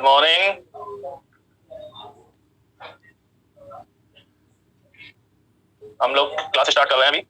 Morning. हम लोग class start कर रहे हैं अभी।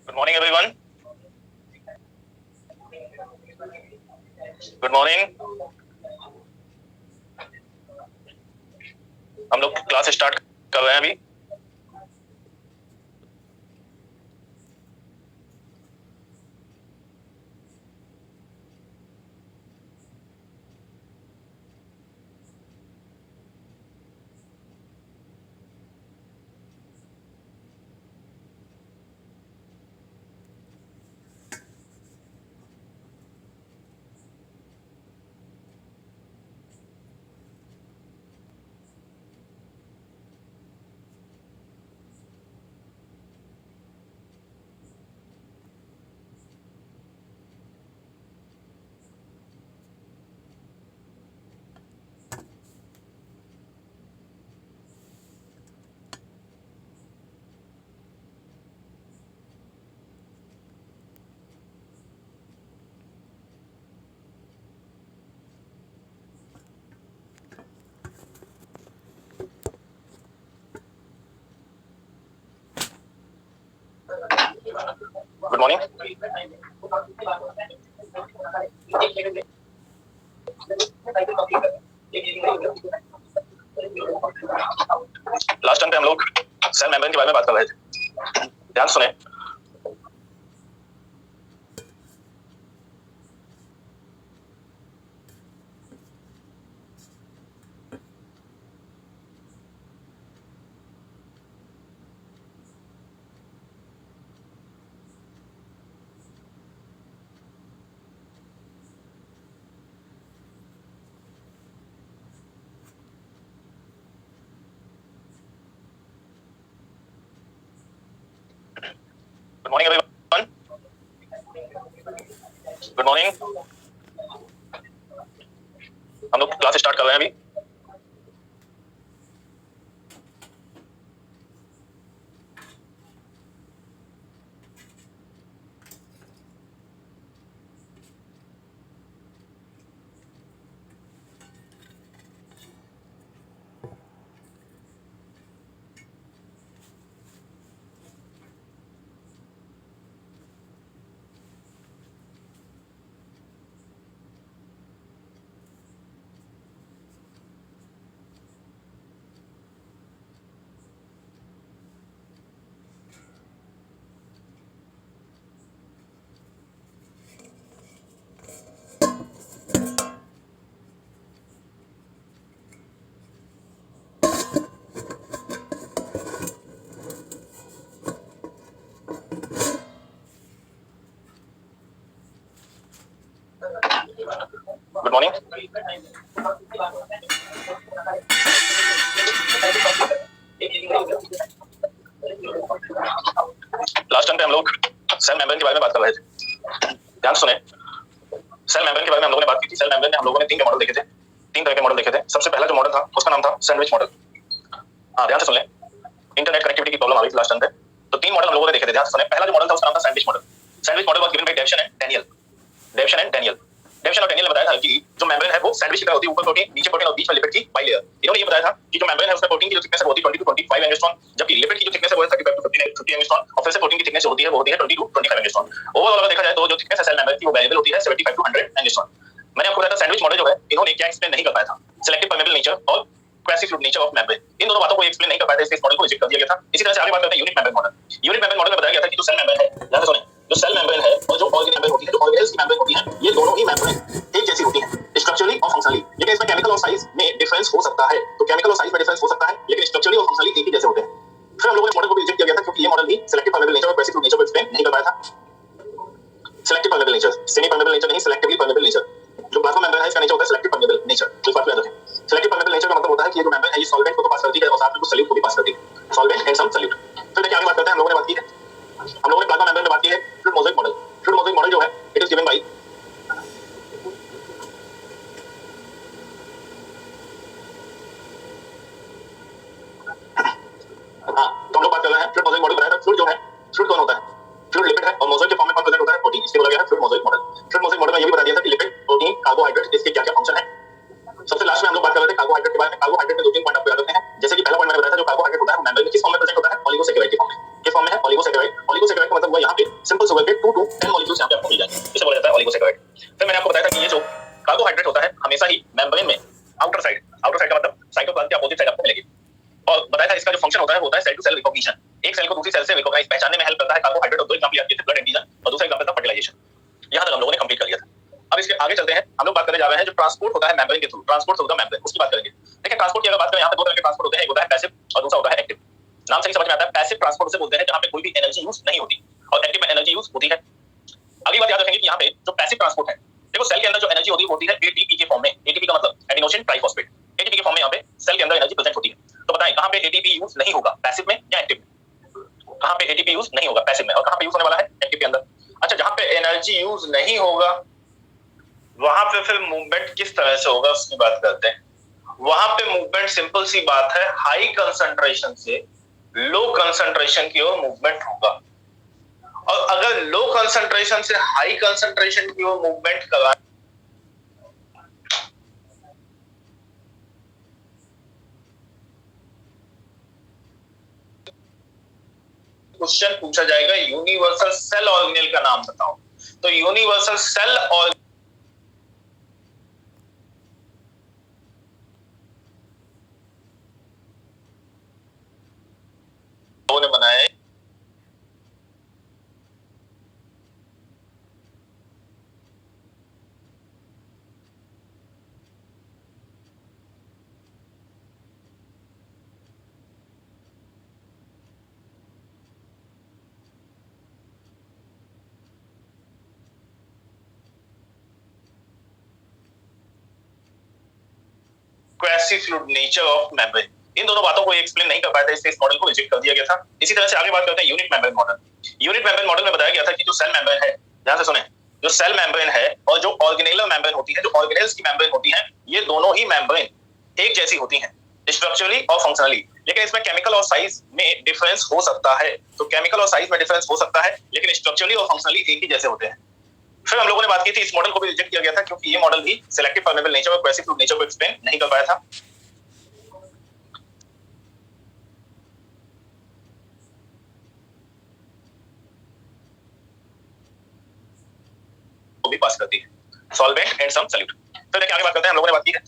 Good morning everyone. Good morning. हम लोग क्लास स्टार्ट कर रहे हैं अभी। Good morning. लास्ट टाइम पे हम लोग सेल मेम्ब्रेन के बारे में बात कर रहे थे। ध्यान से सुने। Good morning everyone. Good morning. हम लोग क्लास स्टार्ट कर रहे हैं अभी। Good morning. लास्ट टाइम पे हम लोग सेल मेम्ब्रेन के बारे में बात कर रहे थे। ध्यान से सुने। सेल मेम्ब्रेन के बारे में हम लोगों ने बात की थी। सेल था उसका नाम था सैंडविच मॉडल। हाँ ध्यान से सुन लें, इंटरनेट कनेक्टिविटी की प्रॉब्लम आ गई थी लास्ट टाइम पे, तो 3 मॉडल हम लोगों ने देखे थे, ध्यान से सुने। पहला जो मॉडल था उसका नाम था sandwich model. Sandwich model was given by Davison and Daniel. Davison and Daniel ने बताया था कि जो मेम्ब्रेन है वो सैंडविच की तरह होती है, ऊपर प्रोटीन नीचे प्रोटीन और बीच में लिपिड की बाइलेयर। इन्होंने ये बताया था कि जो मेम्ब्रेन है उसमें प्रोटीन की जो थिकनेस है वो होती है 20 टू 25 एंगस्ट्रॉम, जबकि लिपिड की जो थिकनेस है वो है 35 टू 50 एंगस्ट्रॉम, और फिर से प्रोटीन की थिकनेस होती है वो होती है 20 टू 25 एंगस्ट्रॉम। ओवरऑल अगर देखा जाए तो जो थिकनेस है सेल मेम्ब्रेन की वो वेरिएबल होती है 75 टू 100 एंगस्ट्रॉम। मैंने आपको बताया था सैंडविच मॉडल जो है इन्होंने क्या एक्सप्लेन नहीं कर पाया था, सिलेक्टिव परमेबल नेचर और quasi fluid nature of membrane, इन दोनों बातों को एक्सप्लेन नहीं कर पाए थे, इसलिए इस मॉडल को रिजेक्ट कर दिया गया था। इसी तरह से आगे बात करते हैं unit membrane model. Unit membrane model में बताया गया था कि जो सेल मेम्ब्रेन है, ध्यान से सुनें, जो सेल मेम्ब्रेन है और जो ऑर्गेनल मेम्ब्रेन होती है, जो ऑर्गेनल्स की मेम्ब्रेन होती है, ये दोनों ही मेम्ब्रेन एक जैसी होती हैं स्ट्रक्चरली और फंक्शनली, लेकिन इसमें केमिकल और साइज में डिफरेंस हो सकता है। तो केमिकल और साइज में डिफरेंस हो सकता है, लेकिन स्ट्रक्चरली और फंक्शनली एक ही जैसे होते हैं। फिर हम लोगों ने मॉडल को भी रिजेक्ट किया गया था क्योंकि ये मॉडल भी सिलेक्टिव परमेबल नेचर और क्वासी फ्लूइड नेचर को एक्सप्लेन नहीं कर पाया था। Selective permeable nature, semi permeable nature नहीं, सिलेक्टिवली परमेबल नेचर। जो प्लाज्मा मेम्ब्रेन है इसका नेचर होता है सिलेक्टिव परमेबल नेचर। तो इस बात को याद रखें, सिलेक्टिव परमेबल नेचर का मतलब होता है कि ये जो मेम्ब्रेन है ये सॉल्वेंट को तो पास करती है और साथ में कुछ सॉल्यूट को भी पास करती है, सॉल्वेंट एंड सम सॉल्यूट। फिर देखिए आगे बात करते हैं, हम लोगों ने बात की है, हम लोगों ने प्लाज्मा मेम्ब्रेन में बात की है fluid mosaic model. Fluid mosaic model जो है इट इज गिवन बाय तो हम लोग बात कर रहे हैं फ्लूइड मोज़ेक मॉडल बनाया था। फ्लूइड जो है, फ्लूइड कौन होता है? फ्लूइड लिपिड है और मोज़ेक के फॉर्म में कौन प्रेजेंट होता है? प्रोटीन। इसलिए बोला गया है fluid mosaic model. Fluid mosaic model में ये भी बता दिया था कि लिपिड, प्रोटीन, कार्बोहाइड्रेट इसके क्या-क्या फंक्शन है। सबसे लास्ट में हम लोग बात कर रहे थे कार्बोहाइड्रेट के बारे में। कार्बोहाइड्रेट में 2-3 पॉइंट आपको याद रखने हैं, जैसे कि पहला पॉइंट मैंने बताया था, जो कार्बोहाइड्रेट होता है वो मेम्ब्रेन में किस फॉर्म में प्रेजेंट होता है? ओलिगोसैकेराइड के फॉर्म में। किस फॉर्म में है? ओलिगोसैकेराइड। ओलिगोसैकेराइड का मतलब हुआ यहाँ पे सिंपल शुगर के 2 to 10 मॉलिक्यूल्स यहाँ पे आपको मिल जाएंगे, इसे बोला जाता है ओलिगोसैकेराइड। फिर मैंने आपको बताया था कि ये जो कार्बोहाइड्रेट होता है हमेशा ही मेम्ब्रेन में आउटर साइड का मतलब साइटोप्लाज्म के अपोजिट साइड आपको मिलेगी, और बताया था इसका जो फंक्शन होता है सेल टू सेल रिकॉग्निशन। एक सेल को दूसरी सेल से रिकॉग्नाइज पहचानने में हेल्प करता है कार्बोहाइड्रेट, और दो एग्जांपल याद किए थे, ब्लड एंटीजन और दूसरा एग्जांपल था फर्टिलाइजेशन। यहां तक हम लोगों ने कंप्लीट कर लिया था। अब इसके आगे चलते हैं, हम लोग बात करने जा रहे हैं जो ट्रांसपोर्ट होता है मेम्ब्रेन के through, transport through the membrane, उसकी बात करेंगे। देखिए ट्रांसपोर्ट की अगर बात करें, यहाँ पे दो तरह के ट्रांसपोर्ट होते हैं, एक होता है पैसिव और दूसरा होता है एक्टिव। नाम से ही समझ में आता है, पैसिव ट्रांसपोर्ट उसे बोलते हैं जहां पे कोई भी एनर्जी यूज नहीं होती, और एक्टिव में एनर्जी यूज होती है। अगली बात याद रखेंगे कि यहाँ पे जो पैसिव ट्रांसपोर्ट है, देखो सेल के अंदर जो एनर्जी होती है एटीपी के फॉर्म में। एटीपी का मतलब एडिनोसिन ट्राइफॉस्फेट, एटीपी के फॉर्म में यहाँ पे सेल के अंदर एनर्जी प्रेजेंट होती है। तो बताएं कहां पे एटीपी यूज नहीं होगा, पैसिव में या एक्टिव में? कहां पे एटीपी यूज नहीं होगा? पैसिव में। और कहां पे यूज होने वाला है? एक्टिव के अंदर। अच्छा, जहां पे एनर्जी यूज नहीं होगा वहां पे फिर मूवमेंट किस तरह से होगा उसकी बात करते हैं। वहां पे मूवमेंट सिंपल सी बात है, हाई कंसंट्रेशन से लो कंसंट्रेशन की ओर मूवमेंट होगा, और अगर लो कंसंट्रेशन से हाई कंसंट्रेशन की ओर मूवमेंट करा, क्वेश्चन पूछा जाएगा यूनिवर्सल सेल ऑर्गेनेल का नाम बताओ। तो यूनिवर्सल सेल ऑर्गेनेल ने बनाए quasi fluid nature of membrane. इन दोनों बातों को एक्सप्लेन नहीं कर पाया था, इसलिए इस मॉडल को रिजेक्ट कर दिया गया था। इसी तरह से आगे बात करते हैं unit membrane model. Unit membrane model में बताया गया था कि जो सेल मेम्ब्रेन है, ध्यान से सुने, जो सेल मेम्ब्रेन है और जो ऑर्गेनेलर मेम्ब्रेन होती है, जो ऑर्गेनेल्स की मेम्ब्रेन होती है, ये दोनों ही मेम्ब्रेन एक जैसी होती हैं स्ट्रक्चरली और फंक्शनली, लेकिन इसमें केमिकल और साइज में डिफरेंस हो सकता है। तो केमिकल और साइज में डिफरेंस हो सकता है, लेकिन स्ट्रक्चरली और फंक्शनली एक ही जैसे होते हैं। फिर हम लोगों ने बात की थी, इस मॉडल को भी रिजेक्ट किया गया था क्योंकि ये मॉडल भी सिलेक्टिव परमेबल नेचर और क्वासी फ्लूइड नेचर को एक्सप्लेन नहीं कर पाया था। भी पास करती है, सॉल्वेंट एंड सम सॉल्यूट। तो देखिए आगे बात करते हैं, हम लोगों ने बात की है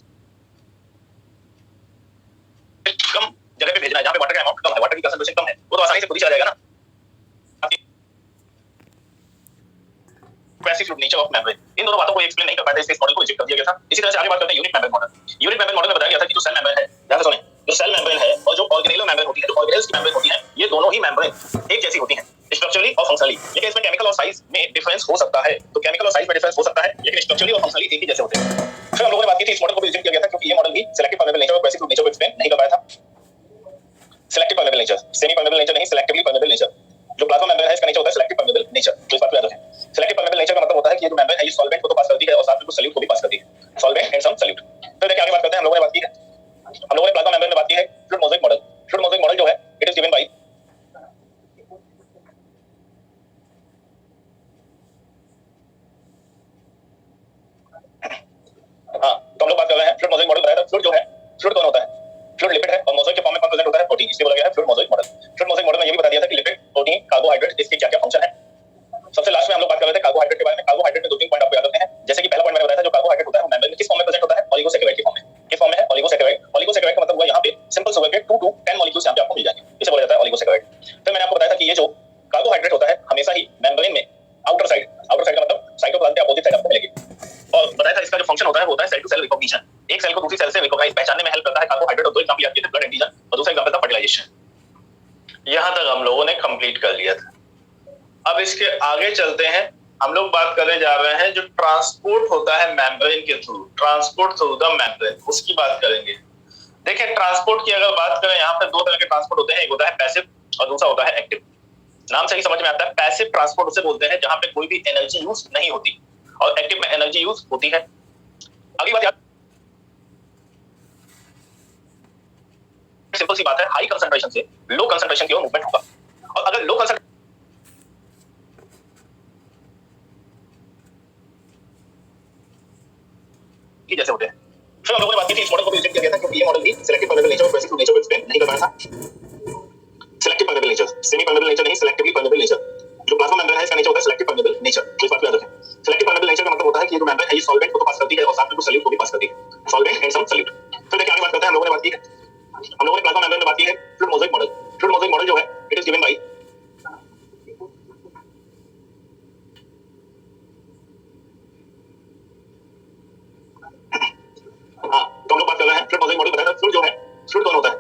कम जगह पे भेजना है, जहां पे वाटर का अमाउंट कम है, वाटर की कंसंट्रेशन कम है, वो तो आसानी से खुद ही चला जाएगा ना। Quasi fluid nature of membrane, इन दोनों बातों को एक्सप्लेन नहीं कर पाए थे, इसलिए इस मॉडल को रिजेक्ट कर दिया गया था। इसी तरह से आगे बात करते हैं unit membrane model. Unit membrane model में बताया गया था कि जो सेल मेम्ब्रेन है, ध्यान से सुनें, जो सेल मेम्ब्रेन है और जो ऑर्गेनेलर मेम्ब्रेन होती है, जो ऑर्गेनेल्स की मेम्ब्रेन होती है, ये दोनों ही मेम्ब्रेन एक जैसी होती हैं स्ट्रक्चरली और फंक्शनली, लेकिन इसमें केमिकल और साइज में डिफरेंस हो सकता है। तो केमिकल और साइज में डिफरेंस हो सकता है, लेकिन स्ट्रक्चरली और फंक्शनली एक ही जैसे होते हैं। फिर हम लोगों ने बात की थी, इस मॉडल को भी रिजेक्ट किया गया था क्योंकि ये मॉडल भी सिलेक्टिव परमेबल नेचर और क्वासी फ्लूइड नेचर को एक्सप्लेन नहीं कर पाया था। Selective permeable nature, semi permeable nature नहीं, सिलेक्टिवली परमेबल नेचर। जो प्लाज्मा मेम्ब्रेन है इसका नेचर होता है सिलेक्टिव परमेबल नेचर। तो इस बात को याद रखें, सिलेक्टिव परमेबल नेचर का मतलब होता है कि ये जो मेम्ब्रेन है ये सॉल्वेंट को तो पास करती है और साथ में कुछ सॉल्यूट को भी पास करती है, सॉल्वेंट एंड सम सॉल्यूट। तो देखिए आगे बात करते हैं, हम लोगों ने बात की है, फ्लूइड लिपिड है और मोज़ेक के फॉर्म में कौन प्रेजेंट होता है? प्रोटीन। इसलिए बोला गया है fluid mosaic model. Fluid mosaic model में ये भी बता दिया था कि लिपिड, प्रोटीन, कार्बोहाइड्रेट इसके क्या-क्या फंक्शन है। सबसे लास्ट में हम लोग बात कर रहे थे कार्बोहाइड्रेट के बारे में। कार्बोहाइड्रेट में 2-3 पॉइंट आपको याद रखने हैं। जैसे कि पहला पॉइंट मैंने बताया था, जो कार्बोहाइड्रेट होता है वो मेम्ब्रेन में किस फॉर्म में प्रेजेंट होता है? ओलिगोसैकेराइड के फॉर्म में। किस फॉर्म में है? ओलिगोसैकेराइड। ओलिगोसैकेराइड का मतलब हुआ यहाँ पे सिंपल शुगर के 2 to 10 मॉलिक्यूल्स यहाँ पे आपको मिल जाएंगे। इसे बोला जाता है ओलिगोसैकेराइड। फिर मैंने आपको बताया था कि ये जो कार्बोहाइड्रेट होता है हमेशा ही मेम्ब्रेन में आउटर साइड का मतलब साइटोप्लाज्म के अपोजिट साइड आपको मिलेगी। और बताया था इसका जो फंक्शन होता है वो होता है सेल टू सेल रिकॉग्निशन। एक सेल को दूसरी सेल से रिकॉग्नाइज पहचानने में हेल्प करता है कार्बोहाइड्रेट। और दो एग्जांपल याद किए थे, ब्लड एंटीजन और दूसरा एग्जांपल था फर्टिलाइजेशन। यहां तक हम लोगों ने कंप्लीट कर लिया था। अब इसके आगे चलते हैं। हम लोग बात करने जा रहे हैं जो ट्रांसपोर्ट होता है मेम्ब्रेन के through, transport through the membrane, उसकी बात करेंगे। देखिए ट्रांसपोर्ट की अगर बात करें, यहाँ पे 2 तरह के ट्रांसपोर्ट होते हैं, एक होता है पैसिव और दूसरा होता है एक्टिव। नाम से ही समझ में आता है, पैसिव ट्रांसपोर्ट उसे बोलते हैं जहां पे कोई भी एनर्जी यूज नहीं होती, और एक्टिव में एनर्जी यूज होती है। अगली बात याद, सिंपल सी बात है, हाई कंसंट्रेशन से लो कंसंट्रेशन की ओर मूवमेंट होगा। और अगर लो कंसंट्रेशन की जैसे होते हैं, फिर हम लोगों ने बात की थी इस मॉडल को भी रिजेक्ट किया गया था क्योंकि ये मॉडल भी सिलेक्टिव परमेबल नेचर और कोहेसिव नेचर को एक्सप्लेन नहीं कर पाया था। Selective permeable nature, semi permeable nature नहीं, सिलेक्टिवली परमेबल नेचर। जो प्लाज्मा मेम्ब्रेन है इसका नेचर होता है सिलेक्टिव परमेबल नेचर। तो इस बात को याद रखें। सिलेक्टिव परमेबल नेचर का मतलब होता है कि ये जो मेम्ब्रेन है ये सॉल्वेंट को तो पास करती है और साथ में कुछ सॉल्यूट को भी पास करती है, सॉल्वेंट एंड सम सॉल्यूट। फिर देखिए आगे बात करते हैं। हम लोगों ने बात की है, हम लोगों ने प्लाज्मा मेम्ब्रेन में बात की है fluid mosaic model. Fluid mosaic model जो है इट इज गिवन बाय तो हम लोग बात कर रहे हैं फ्लूइड मोज़ेक मॉडल। बताया था फ्लूइड जो है, फ्लूइड कौन होता है?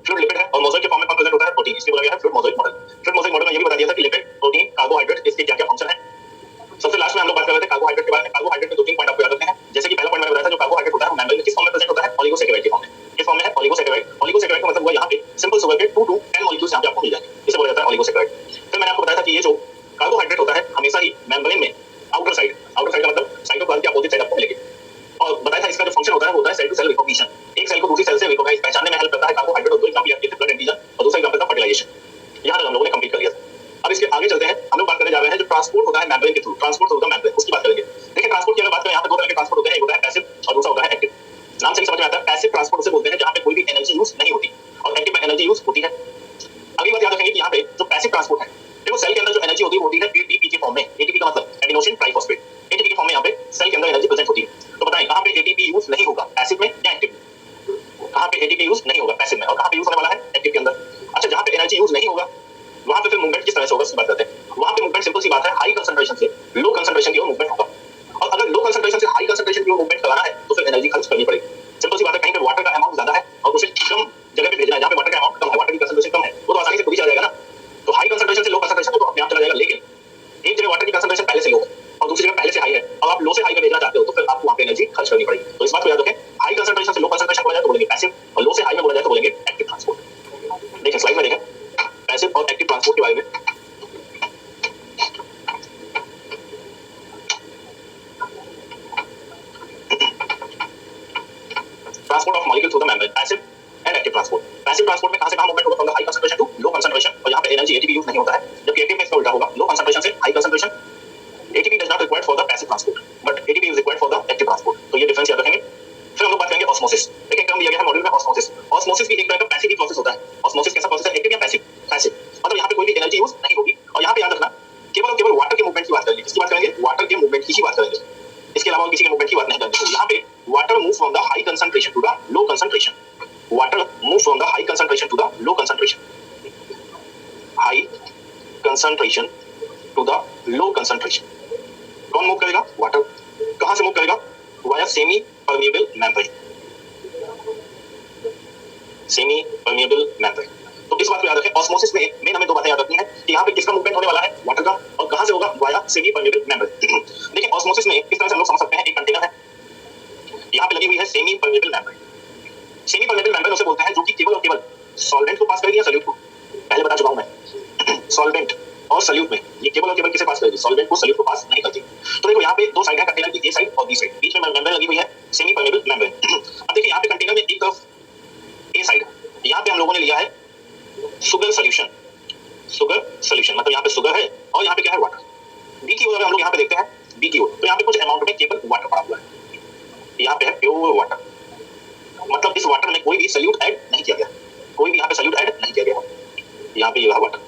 फ्लूइड लिपिड है और मोज़ेक के फॉर्म में कौन प्रेजेंट होता है? प्रोटीन। इसलिए बोला गया है fluid mosaic model. Fluid mosaic model में ये भी बता दिया था कि लिपिड, प्रोटीन, कार्बोहाइड्रेट इसके क्या-क्या फंक्शन है। सबसे लास्ट में हम लोग बात कर रहे थे कार्बोहाइड्रेट के बारे में। कार्बोहाइड्रेट में 2-3 पॉइंट आपको याद रखने हैं। जैसे कि पहला पॉइंट मैंने बताया था, जो कार्बोहाइड्रेट होता है वो मेम्ब्रेन में किस फॉर्म में प्रेजेंट होता है? ओलिगोसैकेराइड के फॉर्म में। किस फॉर्म में है? ओलिगोसैकेराइड। ओलिगोसैकेराइड का मतलब हुआ यहाँ पे सिंपल शुगर के 2 to 10 मॉलिक्यूल्स यहाँ पे आपको मिल जाएंगे। इसे बोला जाता है ओलिगोसैकेराइड। फिर मैंने आपको बताया था कि ये जो कार्बोहाइड्रेट होता है हमेशा ही मेम्ब्रेन में आउटर साइड का मतलब साइटोप्लाज्म के अपोजिट साइड आपको मिलेगी। और बताया था इसका जो फंक्शन होता है वो होता है सेल टू सेल रिकॉग्निशन। एक सेल को दूसरी सेल से रिकॉग्नाइज पहचानने में हेल्प करता है कार्बोहाइड्रेट। और दो एग्जांपल याद किए थे, ब्लड एंटीजन और दूसरा एग्जांपल था फर्टिलाइजेशन। यहां तक हम लोगों ने कंप्लीट कर लिया था। अब इसके आगे चलते हैं। हम लोग बात करने जा रहे हैं जो ट्रांसपोर्ट होता है मेम्ब्रेन के through, transport through the membrane, उसकी बात करेंगे। देखिए ट्रांसपोर्ट की अगर बात करें, यहाँ पे 2 तरह के ट्रांसपोर्ट होते हैं, एक होता है पैसिव और दूसरा होता है एक्टिव। नाम से ही समझ में आता है, पैसिव ट्रांसपोर्ट उसे बोलते हैं जहां पे कोई भी एनर्जी यूज नहीं होती, और एक्टिव में एनर्जी यूज होती है। अगली बात याद रखेंगे कि यहाँ पे जो पैसिव ट्रांसपोर्ट है, देखो सेल के अंदर जो एनर्जी होती है एटीपी के फॉर्म में। एटीपी का मतलब एडिनोसिन ट्राइफॉस्फेट। एटीपी के फॉर्म में यहाँ पे सेल के अंदर एनर्जी प्रेजेंट होती है। तो बताएं कहां पे एटीपी यूज नहीं होगा, पैसिव में या एक्टिव में? कहां पे एटीपी यूज नहीं होगा? पैसिव में। और कहां पे यूज होने वाला है? एक्टिव के अंदर। अच्छा, जहां पे एनर्जी यूज नहीं होगा वहां पे फिर मूवमेंट किस तरह से होगा उसकी बात करते हैं। वहां पे मूवमेंट सिंपल सी बात है, हाई कंसंट्रेशन से लो कंसंट्रेशन की ओर मूवमेंट होगा। और अगर लो कंसंट्रेशन से हाई कंसंट्रेशन की ओर मूवमेंट कराना है तो फिर एनर्जी खर्च करनी पड़ेगी। सिंपल सी बात है, कहीं पे वाटर का अमाउंट ज्यादा है और उसे कम जगह पे भेजना है जहां पे वाटर का अमाउंट कम है, वाटर की कंसंट्रेशन कम है, वो तो आसानी से खुद ही चला जाएगा ना। तो हाई कंसंट्रेशन से लो कंसंट्रेशन तो अपने आप चला जाएगा। लेकिन एक जगह वाटर की कंसंट्रेशन पहले से लो है और दूसरी जगह पहले से हाई है, अब आप लो से हाई में भेजना चाहते हो तो फिर आपको वहां पे एनर्जी खर्च करनी पड़ेगी। तो इस बात को याद रखें, हाई कंसंट्रेशन से लो कंसंट्रेशन बोला जाए तो बोलेंगे पैसिव, और लो से हाई में बोला जाए तो बोलेंगे एक्टिव ट्रांसपोर्ट। देखिए स्लाइड में देखें पैसिव और एक्टिव ट्रांसपोर्ट के बारे में। Transport of molecule through the membrane, passive and active transport. पैसिव ट्रांसपोर्ट में कहां से कहां मूवमेंट होगा? From the high concentration to low concentration, और यहां पे एनर्जी एटीपी यूज नहीं होता है, जबकि एक्टिव में इसका उल्टा होगा, लो कंसंट्रेशन से high concentration. ATP does not required for the passive transport but ATP is required for the active transport. तो ये डिफरेंस याद रखेंगे। फिर हम लोग बात करेंगे ऑस्मोसिस। देखिए टर्म दिया गया है मॉड्यूल में ऑस्मोसिस। ऑस्मोसिस भी एक तरह का पैसिव ही प्रोसेस होता है। ऑस्मोसिस कैसा प्रोसेस है? एक्टिव या पैसिव? पैसिव। मतलब यहां पे कोई भी एनर्जी यूज नहीं होगी, और यहां पे याद रखना केवल और केवल वाटर के मूवमेंट की बात करेंगे। किसकी बात करेंगे? वाटर के मूवमेंट की ही बात करेंगे, इसके अलावा किसी के मूवमेंट की बात नहीं करेंगे। तो यहां पे water moves from the high concentration to the low concentration. Water moves from the high concentration to the low concentration. High concentration to the low concentration. कौन मूव करेगा? वाटर। कहां से मूव करेगा? Via semi permeable membrane. Semi permeable membrane. तो इस बात को याद रखें, ऑस्मोसिस में मेन हमें 2 बातें याद रखनी है कि यहाँ पे किसका मूवमेंट होने वाला है? वाटर का। और कहां से होगा? Via semi permeable membrane. देखिए ऑस्मोसिस में किस तरह से हम लोग समझ सकते हैं, एक कंटेनर है, यहाँ पे लगी हुई है semi permeable membrane. Semi permeable membrane उसे बोलते हैं जो कि केवल और केवल सॉल्वेंट को पास करेगी या सॉल्यूट को? पहले बता चुका हूं मैं सॉल्वेंट और सॉल्यूट में ये केवल और केवल किसे पास करेगी? सॉल्वेंट को सॉल्यूट को पास नहीं करती। तो देखो यहाँ पे 2 साइड है कंटेनर की, ए साइड और बी साइड, बीच में मेम्ब्रेन लगी हुई है सेमी परमेबल मेम्ब्रेन। अब देखिए यहाँ पे कंटेनर में एक तरफ ए साइड, यहाँ पे हम लोगों ने लिया है शुगर सॉल्यूशन। शुगर सॉल्यूशन मतलब यहाँ पे शुगर है और यहाँ पे क्या है? वाटर। बी की ओर हम लोग यहाँ पे देखते हैं, बी की ओर तो यहाँ पे कुछ अमाउंट में केवल वाटर पड़ा हुआ है, यहाँ पे है प्योर वाटर। मतलब इस वाटर में कोई भी सल्यूट ऐड नहीं किया गया, कोई भी यहाँ पे सल्यूट ऐड नहीं किया गया। यहाँ पे ये वाटर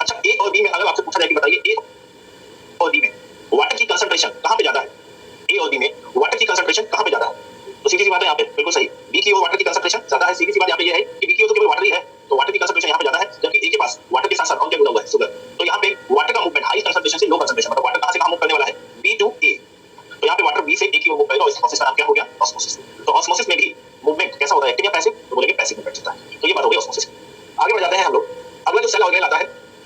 अच्छा ए और बी में अगर आपसे पूछा जाए कि बताइए ए और बी में वाटर की कंसंट्रेशन कहाँ पे ज्यादा है, ए और बी में वाटर की कंसंट्रेशन कहाँ पे ज्यादा है, तो सीधी सी बात है यहाँ पे बिल्कुल सही, बी की ओर वाटर की कंसंट्रेशन ज्यादा है। सीधी सी बात यहाँ पे ये है कि बी की ओर तो केवल वाटर ही है, तो वाटर की कंसंट्रेशन यहाँ पे ज्यादा है, जबकि ए के पास वाटर के साथ साथ और क्या जुड़ा हुआ है, शुगर। तो यहाँ पे वाटर का मूवमेंट हाई कंसंट्रेशन से लो कंसंट्रेशन, मतलब वाटर कहाँ से कहाँ मूव करने वाला है, बी टू ए। तो यहाँ पे वाटर बी से ए की ओर मूव करेगा और इस प्रोसेस का नाम क्या हो गया, ऑस्मोसिस। तो ऑस्मोसिस में भी मूवमेंट कैसा होता है, एक्टिव या पैसिव, तो बोलेंगे पैसिव मूवमेंट होता है। तो ये बात हो गई ऑस्मोसिस। आगे बढ़ जाते हैं हम लोग। अगला जो सेल ऑर्गेनेल आता है,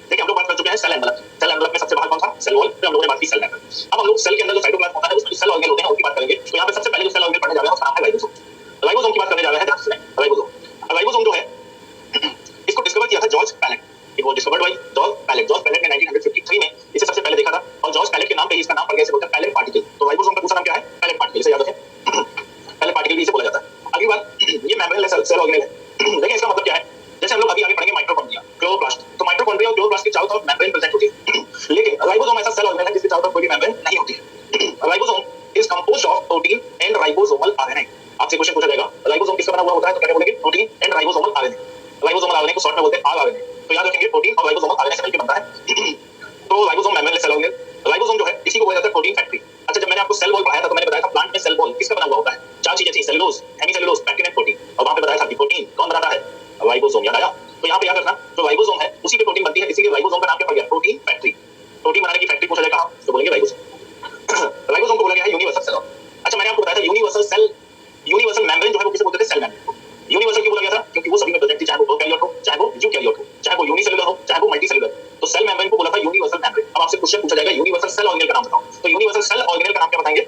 देखिए हम लोग बात कर चुके हैं सेल एनवलप। सेल एनवलप में सबसे बाहर कौन था, सेल वॉल, फिर हम लोगों ने बात की सेल मेम्ब्रेन। अब हम लोग सेल के अंदर जो साइटोप्लाज्म होता है उसमें जो सेल ऑर्गेनेल होते हैं उनकी बात करेंगे। तो यहाँ पे सबसे पहले जो सेल ऑर्गेनेल पढ़ने जा रहे हैं उसका नाम है राइबोसोम। राइबोसोम की बात करने जा रहे हैं, ध्यान से सुनें। राइबोसोम, राइबोसोम जो है इसको डिस्कवर किया था George Palade. It was discovered by George Palade. George Palade ने 1953 में इसे सबसे पहले देखा था और जॉर्ज पैलेट के नाम पे ही इसका नाम पड़ गया, इसे बोलते हैं पैलेट पार्टिकल। तो राइबोसोम का दूसरा नाम क्या है, पैलेट पार्टिकल, इसे याद रखें, पैलेट पार्टिकल भी इसे बोला जाता है। अगली बात, ये मेम्ब्रेन सेल ऑर्गेनेल है। देखिए इसका मतलब क्या है, जैसे हम लोग अभी आगे पढ़ेंगे माइटोकॉन्ड्रिया, क्लोरोप्लास्ट। तो माइटोकॉन्ड्रिया और क्लोरोप्लास्ट के चारों तरफ मेम्ब्रेन प्रेजेंट होती है, लेकिन राइबोसोम ऐसा सेल ऑर्गेनेल है जिसके चारों तरफ कोई भी मेम्ब्रेन नहीं होती है। Ribosome is composed of protein and ribosomal RNA. आपसे क्वेश्चन पूछा जाएगा राइबोसोम किसका बना हुआ होता है, तो क्या बोलेंगे, protein and ribosomal RNA. Ribosomal RNA को शॉर्ट में बोलते हैं आरआरएनए। तो याद रखेंगे प्रोटीन और राइबोसोमल आरएनए से मिलकर बनता है। तो ribosome membrane cell organelle. Ribosome जो है इसी को बोला जाता है प्रोटीन फैक्ट्री। अच्छा, जब मैंने आपको सेल वॉल पढ़ाया था तो मैंने बताया था प्लांट में सेल वॉल किसका बना हुआ होता है, चार चीजें थी, cellulose, hemicellulose, pectin and protein. और वहां पे बताया था कि प्रोटीन कौन बनाता है, राइबोसोम। याद आया? तो यहाँ पे याद रखना, जो राइबोसोम है उसी पे प्रोटीन बनती है, इसीलिए राइबोसोम का नाम क्या पड़ गया, प्रोटीन फैक्ट्री। प्रोटीन बनाने की फैक्ट्री पूछा जाए कहाँ, तो बोलेंगे राइबोसोम। राइबोसोम को बोला गया है यूनिवर्सल सेल। अच्छा, मैंने आपको बताया था यूनिवर्सल सेल, यूनिवर्सल मेम्ब्रेन जो है वो किसे बोलते थे, सेल मेम्ब्रेन। यूनिवर्सल क्यों बोला गया था, क्योंकि वो सभी में प्रेजेंट थी, चाहे वो प्रोकैरियोट हो, चाहे वो यूकैरियोट हो, चाहे वो यूनिसेलुलर हो, चाहे वो मल्टीसेलुलर। तो सेल मेम्ब्रेन को बोला था यूनिवर्सल मेम्ब्रेन। अब आपसे क्वेश्चन पूछा जाएगा यूनिवर्सल सेल ऑर्गेनेल का नाम बताओ, तो यूनिवर्सल सेल ऑर्गेनेल का नाम क्या बताएंगे,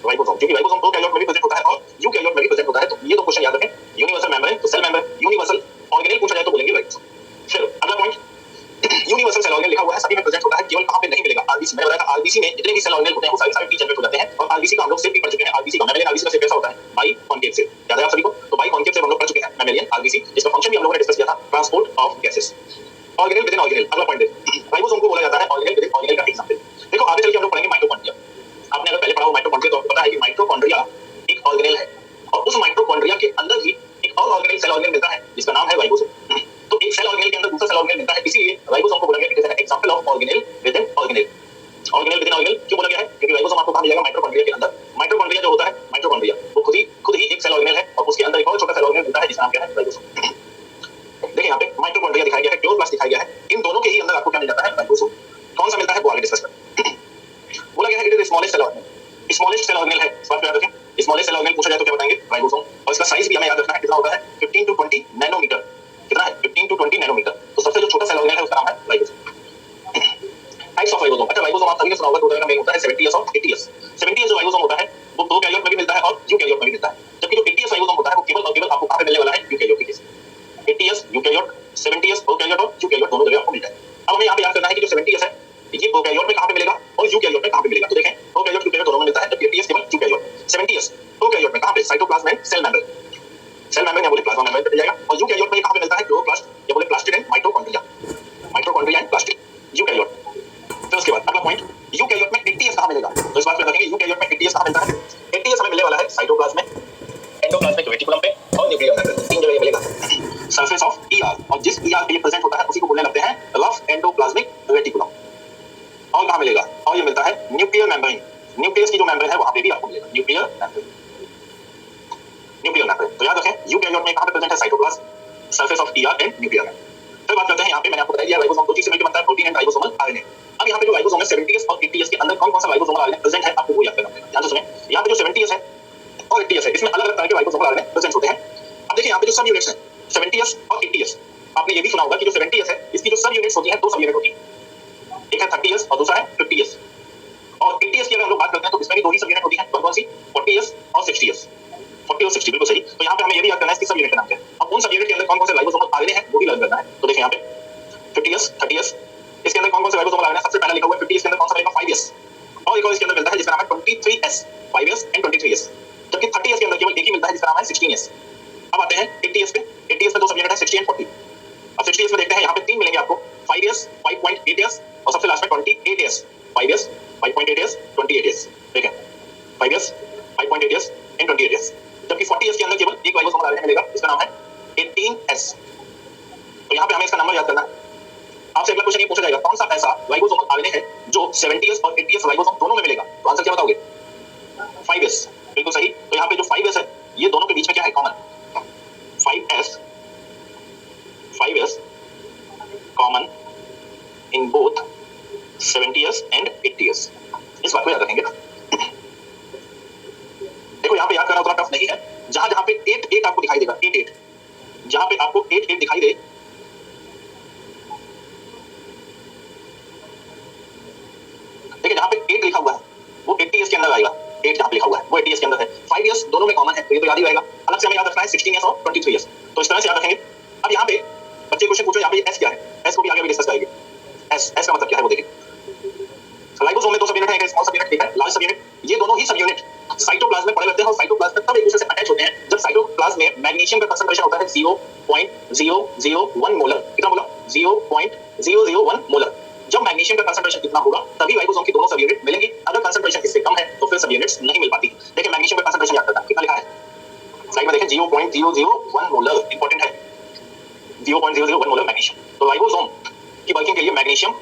राइबोसोम, क्योंकि राइबोसोम प्रोकैरियोट में भी प्रेजेंट होता है और यूकैरियोट में भी प्रेजेंट होता है। तो ये दो क्वेश्चन याद रखें, यूनिवर्सल मेम्ब्रेन तो सेल मेम्ब्रेन, यूनिवर्सल ऑर्गेनेल पूछा जाए तो बोलेंगे राइबोसोम। फिर अगला पॉइंट, यूनिवर्सल सेल ऑर्गेनेल लिखा हुआ है, सभी में प्रेजेंट होता है, केवल कहां पे नहीं मिलेगा, आरबीसी। मैंने बताया था आरबीसी में जितने भी सेल ऑर्गेनेल होते हैं वो सारे टी जनरेट हो जाते हैं। और आरबीसी का हम लोग सिर्फ भी पढ़ चुके हैं, आरबीसी का मैमेलियन आरबीसी का शेप कैसा होता है, बाई कॉन्केव शेप। याद है आप सभी को? तो बाई कॉन्केव शेप हम लोग पढ़ चुके हैं, मैमेलियन आरबीसी, जिसका फंक्शन भी हम लोगों ने डिस्कस किया था, transport of gases. Organelle with in organelle, अगला पॉइंट देखिए, राइबोसोम को बोला जाता है ऑर्गेनेल विद इन ऑर्गेनेल का एग्जांपल। देखो आगे चल के हम लोग पढ़ेंगे माइटोकॉन्ड्रिया। आपने अगर पहले पढ़ा हो माइटोकॉन्ड्रिया तो आपको पता है कि माइटोकॉन्ड्रिया एक ऑर्गेनेल है और उस माइटोकॉन्ड्रिया के अंदर ही एक और ऑर्गेनेल सेल ऑर्गेनेल मिलता है जिसका नाम है राइबोसोम। तो एक सेल ऑर्गेनेल के अंदर दूसरा सेल ऑर्गेनेल मिलता है, इसीलिए राइबोसोम को बोला गया it is an example of organelle with in organelle. Organelle with in organelle क्यों बोला गया है, क्योंकि राइबोसोम आपको कहां मिलेगा, माइटोकॉन्ड्रिया के अंदर। माइटोकॉन्ड्रिया जो होता है, माइटोकॉन्ड्रिया वो खुद ही एक सेल ऑर्गेनेल है और उसके अंदर एक और छोटा सेल ऑर्गेनेल मिलता है जिसका नाम क्या है, राइबोसोम। देखिए यहाँ पे माइटोकॉन्ड्रिया दिखाया गया है, क्लोरोप्लास्ट दिखाया गया है, इन दोनों के ही अंदर आपको क्या मिल जाता है, राइबोसोम। कौन सा मिलता है वो आगे डिस्कस करेंगे। बोला गया है it is smallest cell organelle, smallest cell organelle है, इस बात को याद रखें। स्मॉलेस्ट सेल ऑर्गेनेल पूछा जाए तो क्या बताएंगे, राइबोसोम। और इसका साइज भी हमें याद रखना है, कितना होता है, 15 to 20 नैनोमीटर। कितना है, 15 to 20 नैनोमीटर। तो सबसे जो छोटा सेल ऑर्गेनेल है उसका नाम है राइबोसोम। टाइप्स ऑफ राइबोसोम, अच्छा राइबोसोम आप सभी ने सुना होगा, दो तरह का मेन होता है, 70s और 80s। 70s जो राइबोसोम होता है वो प्रोकैरियोट में भी मिलता है और यूकैरियोट में भी मिलता है, जबकि जो 80s राइबोसोम होता है वो केवल और केवल आपको कहां पे मिलने वाला है, यूकैरियोट के case. 80s eukaryote, 70s prokaryote और यूकैरियोट दोनों जगह आपको मिल जाएगा। अब हमें यहां पे याद करना है कि जो 70s है ये प्रोकैरियोट में कहां पे मिलेगा और यूकैरियोट में कहां पे मिलेगा। तो देखें प्रोकैरियोट यूकैरियोट दोनों में मिलता है, जबकि 80s केवल यूकैरियोट। 70s प्रोकैरियोट में कहां पे, cytoplasm and cell membrane, cell membrane या बोले प्लाज्मा मेम्ब्रेन पे मिल जाएगा। और यूकैरियोट में कहां पे मिलता है, क्लोरोप्लास्ट या बोले plastid and mitochondria, mitochondria and plastid, eukaryote. फिर उसके बाद अगला पॉइंट, यूकैरियोट में 80s कहां मिलेगा, तो इस बात पे देखेंगे यूकैरियोट में 80s कहां मिलता है। 80s हमें मिलने वाला है साइटोप्लाज्म में, एंडोप्लाज्मिक रेटिकुलम पे और न्यूक्लियर मेम्ब्रेन, तीन जगह मिलेगा। सरफेस ऑफ ईआर, और जिस ईआर पे ये प्रेजेंट होता है उसी को बोलने लगते हैं रफ एंडोप्लाज्मिक रेटिकुलम। और कहां मिलेगा, और ये मिलता है न्यूक्लियर मेम्ब्रेन, न्यूक्लियस की जो मेम्ब्रेन है वहां पे भी आपको मिलेगा न्यूक्लियर मेम्ब्रेन, न्यूक्लियर मेम्ब्रेन। तो याद रखें यूकैरियोट में कहां पे प्रेजेंट है, cytoplasm, surface of ER and nuclear membrane. फिर बात करते हैं यहाँ पे, मैंने आपको बताया राइबोसोम दो चीज से मिलकर बनता है, प्रोटीन एंड राइबोसोमल आरएनए। अब यहाँ पे जो राइबोसोम है 70s और 80s के अंदर कौन कौन सा राइबोसोमल आरएनए प्रेजेंट है आपको वो याद करना पड़ेगा। ध्यान से सुनें, यहाँ पे जो 70s है और 80s है इसमें अलग अलग तरह के राइबोसोमल आरएनए प्रेजेंट होते हैं। अब देखिए यहाँ पे जो सब यूनिट्स हैं 70s और 80s, आपने ये भी सुना होगा कि जो 70s है इसकी जो सब यूनिट्स होती हैं, दो सब यूनिट होती है, एक है 30s और दूसरा है 50s। और 80s की अगर हम लोग बात करते हैं तो इसमें भी दो ही सब यूनिट होती हैं, कौन कौन सी, 40s और 60s। 40 और 60 बिल्कुल सही। तो यहाँ पे हमें ये भी याद करना है इसकी सब यूनिट का नाम क्या है। अब उन सब यूनिट के अंदर कौन कौन से राइबोसोमल आरएनए हैं वो भी याद करना है। तो देखिए यहाँ पे 50s 30s, इसके अंदर कौन कौन से राइबोसोमल आरएनए, सबसे पहला लिखा हुआ है 50s के अंदर कौन सा मिलेगा, 5s। और एक और इसके अंदर मिलता है जिसका नाम है 23s, 5s एंड 23s। जबकि 30s के अंदर केवल एक ही मिलता है जिसका नाम है 16s। अब आते हैं 80s पे, 80s में दो सब यूनिट है 60 एंड 40। अब 60s में देखते हैं यहाँ पे तीन मिलेंगे आपको, 5s, 5.8s और सबसे लास्ट में 28s, 5s, 5.8s, 28s। ठीक है, 5s, 5.8s एंड 28s। जबकि 40s के अंदर केवल एक राइबोसोमल आरएनए मिलेगा, इसका नाम है 18S। तो यहाँ पे हमें इसका नंबर याद करना है। आपसे अगला क्वेश्चन ये पूछा जाएगा कौन सा ऐसा राइबोसोमल आरएनए है जो 70s और 80s राइबोसोम दोनों में मिलेगा, तो आंसर क्या बताओगे? 5S, बिल्कुल सही। तो यहाँ पे जो 5S है ये दोनों के बीच में क्या है? Common 5S common in both 70s and 80s। इस बात को याद रखेंगे। देखो यहाँ पे याद करना उतना टफ नहीं है। जहां जहां पे 8 आपको दिखाई देगा, 8 जहां पे आपको 8 दिखाई दे, देखिए जहां पे 8 लिखा हुआ है वो 80s के अंदर आएगा। 8 जहां पे लिखा हुआ है वो 80s के अंदर है। 5S दोनों में कॉमन है तो ये तो याद ही रहेगा। अलग से हमें याद रखना है 16S और 23S, तो इस तरह से याद रखेंगे। अब यहाँ पे बच्चे क्वेश्चन पूछो यहाँ पे S क्या है, S को भी आगे भी डिस्कस करेंगे। S का मतलब क्या है वो देखें। राइबोसोम में दो सब यूनिट है, एक स्मॉल सब यूनिट, ठीक है, लार्ज सब यूनिट। ये दोनों ही सब यूनिट साइटोप्लाज्म में पड़े रहते हैं और साइटोप्लाज्म में तब एक दूसरे से अटैच होते हैं जब साइटोप्लाज्म में मैग्नीशियम का कंसंट्रेशन होता है 0.001 मोलर। कितना मोलर? 0.001 मोलर। जब मैग्नीशियम का कंसंट्रेशन कितना होगा तभी राइबोसोम की दोनों सब यूनिट मिलेंगी। अगर कंसंट्रेशन इससे कम है तो फिर सब यूनिट्स नहीं मिल पाती। देखिए मैग्नीशियम का कंसंट्रेशन याद करना, कितना लिखा है स्लाइड में देखें, 0.001 मोलर। इंपॉर्टेंट है 0.001 मोलर मैग्नीशियम। तो राइबोसोम की वर्किंग के लिए मैग्नीशियम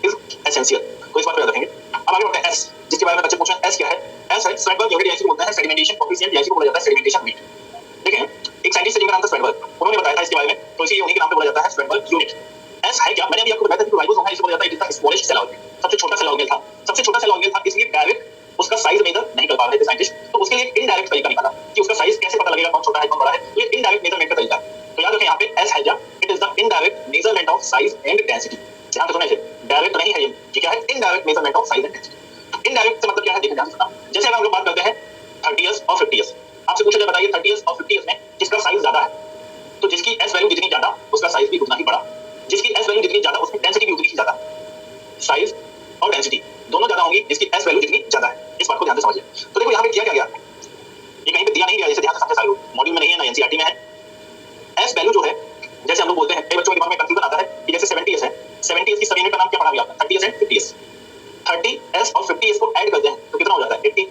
इज एसेंशियल, तो इस बात को याद रखेंगे। अब आगे बढ़ते हैं S, जिसके बारे में बच्चे पूछ रहे हैं S क्या है। S है स्वेडबर्ग यूनिट, यहीं से बोलते हैं सेडिमेंटेशन कोएफिशिएंट, यहीं से बोला जाता है सेडिमेंटेशन रेट। देखिए एक साइंटिस्ट जिनका नाम था स्वेडबर्ग, उन्होंने बताया था इसके बारे में, तो इसीलिए उन्हीं के नाम पे बोला जाता है स्वेडबर्ग यूनिट। S है क्या? मैंने अभी आपको बताया था कि राइबोसोम है, इसको बोला जाता है it is the smallest cell organelle, सबसे छोटा सेल ऑर्गेनल था। सबसे छोटा सेल ऑर्गेनल था इसलिए डायरेक्ट उसका साइज मेजर नहीं कर पा रहे थे साइंटिस्ट, तो उसके लिए एक इनडायरेक्ट तरीका निकाला कि उसका साइज कैसे पता लगेगा कौन छोटा है कौन बड़ा है। तो ये इनडायरेक्ट मेजरमेंट का तरीका है। तो याद रखें यहाँ पे S है क्या, it is the indirect measurement of size and density. ध्यान से सुनिए, डायरेक्ट नहीं है ये क्या है? Indirect measurement of size and density. Indirect से मतलब क्या है देखिए ध्यान से सुनना। जैसे अगर हम लोग बात करते हैं 30s और 50s, आपसे पूछा जाए बताइए 30s और 50s में किसका साइज ज्यादा है, तो जिसकी S वैल्यू जितनी ज्यादा उसका साइज भी उतना ही बड़ा, जिसकी S वैल्यू जितनी ज्यादा उसकी डेंसिटी भी उतनी ही ज्यादा। साइज और डेंसिटी दोनों ज्यादा होंगी जिसकी S वैल्यू जितनी ज्यादा है। इस बात को ध्यान से समझिए। तो देखो यहाँ पे किया क्या गया, ये कहीं पे दिया नहीं गया, जैसे ध्यान से समझे सारे लोग, मॉड्यूल में नहीं है ना एनसीईआरटी में है। S वैल्यू जो है, जैसे हम लोग बोलते हैं, कई बच्चों के दिमाग में कंफ्यूजन आता है कि जैसे 70s है, 70s की सब यूनिट का नाम क्या पढ़ा अभी आपने? 30s and 50s। 30s और 50s को ऐड करते हैं तो कितना हो जाता है? 80।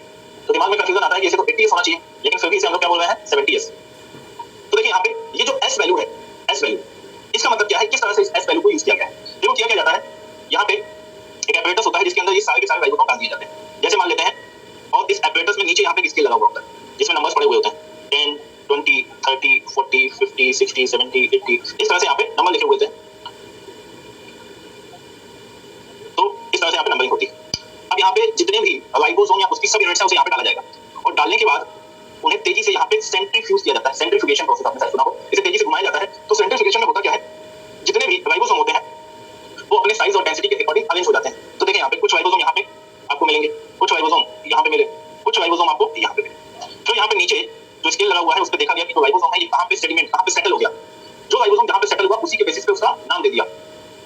तो दिमाग में कंफ्यूजन आता है कि इसे तो 80s होना चाहिए, लेकिन फिर भी इसे हम लोग क्या बोल रहे हैं? 70s। तो देखिए यहाँ पे ये जो S वैल्यू है, S वैल्यू इसका मतलब क्या है, किस तरह से इस S वैल्यू को यूज किया गया है। देखो किया क्या जाता है, यहाँ पे एक एपरेटस होता है जिसके अंदर ये सारे के सारे राइबोसोम डाल दिए जाते हैं। जैसे मान लेते हैं, और इस एपरेटस में नीचे यहाँ पे एक स्केल लगा हुआ होता है जिसमें नंबर्स पड़े हुए होते हैं 10, 20, 30, 40, 50, 60, 70, 80, इस तरह से यहाँ पे नंबर लिखे हुए थे। तो इस तरह से यहाँ पे नंबरिंग होती है। अब यहाँ पे जितने भी राइबोसोम या उसकी सब यूनिट्स है उसे यहाँ पे डाला जाएगा, और डालने के बाद उन्हें तेजी से यहाँ पे सेंट्रीफ्यूज किया जाता है। सेंट्रीफ्यूगेशन प्रोसेस आपने शायद सुना हो, इसे तेजी से घुमाया जाता है। तो सेंट्रीफ्यूगेशन में होता क्या है, जितने भी राइबोसोम होते हैं वो अपने साइज और डेंसिटी के अकॉर्डिंग अरेंज हो जाते हैं। तो देखिए यहाँ पे कुछ राइबोसोम यहाँ पे आपको मिलेंगे, कुछ राइबोसोम यहाँ पे मिले, कुछ राइबोसोम आपको यहाँ पे मिले। फिर यहाँ पे नीचे जो स्केल लगा हुआ है उस पर देखा गया कि जो राइबोसोम है ये कहाँ पे सेडिमेंट, कहाँ पे सेटल हो गया। जो राइबोसोम जहाँ पे सेटल हुआ उसी के बेसिस पे उसका नाम दे दिया।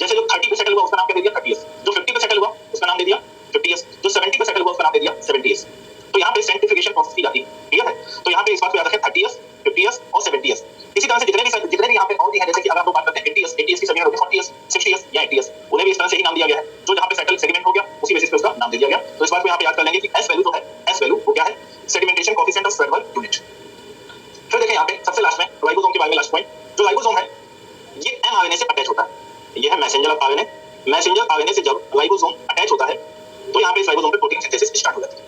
जैसे जो 30 पे सेटल हुआ उसका नाम क्या दे दिया? 30s। जो 50 पे सेटल हुआ उसका नाम दे दिया 50s। जो 70 पे सेटल हुआ उसका नाम दे दिया 70s। तो यहाँ पे सेंट्रीफ्यूगेशन प्रोसेस की जाती है, क्लियर है। तो यहाँ पे इस बात को याद रखें 30s, 50s और 70s। इसी तरह से जितने भी यहाँ पे और भी है, जैसे कि अगर हम लोग बात करते हैं 80s की सब यूनिट होती है 40s, 60s या 80s, उन्हें भी इस तरह से ही नाम दिया गया है। जो जहाँ पे सेटल सेगमेंट हो गया उसी बेसिस पे उसका नाम दे दिया गया। तो इस बात को यहाँ पे याद कर लेंगे कि S वैल्यू जो है, S वैल्यू वो क्या है? Sedimentation coefficient of Svedberg unit. फिर देखें यहाँ पे सबसे लास्ट में राइबोसोम के बारे में लास्ट पॉइंट। जो राइबोसोम है ये mRNA से अटैच होता है, ये है messenger of RNA। Messenger RNA से जब राइबोसोम अटैच होता है तो यहाँ पे इस राइबोसोम पे प्रोटीन सिंथेसिस स्टार्ट हो जाती है।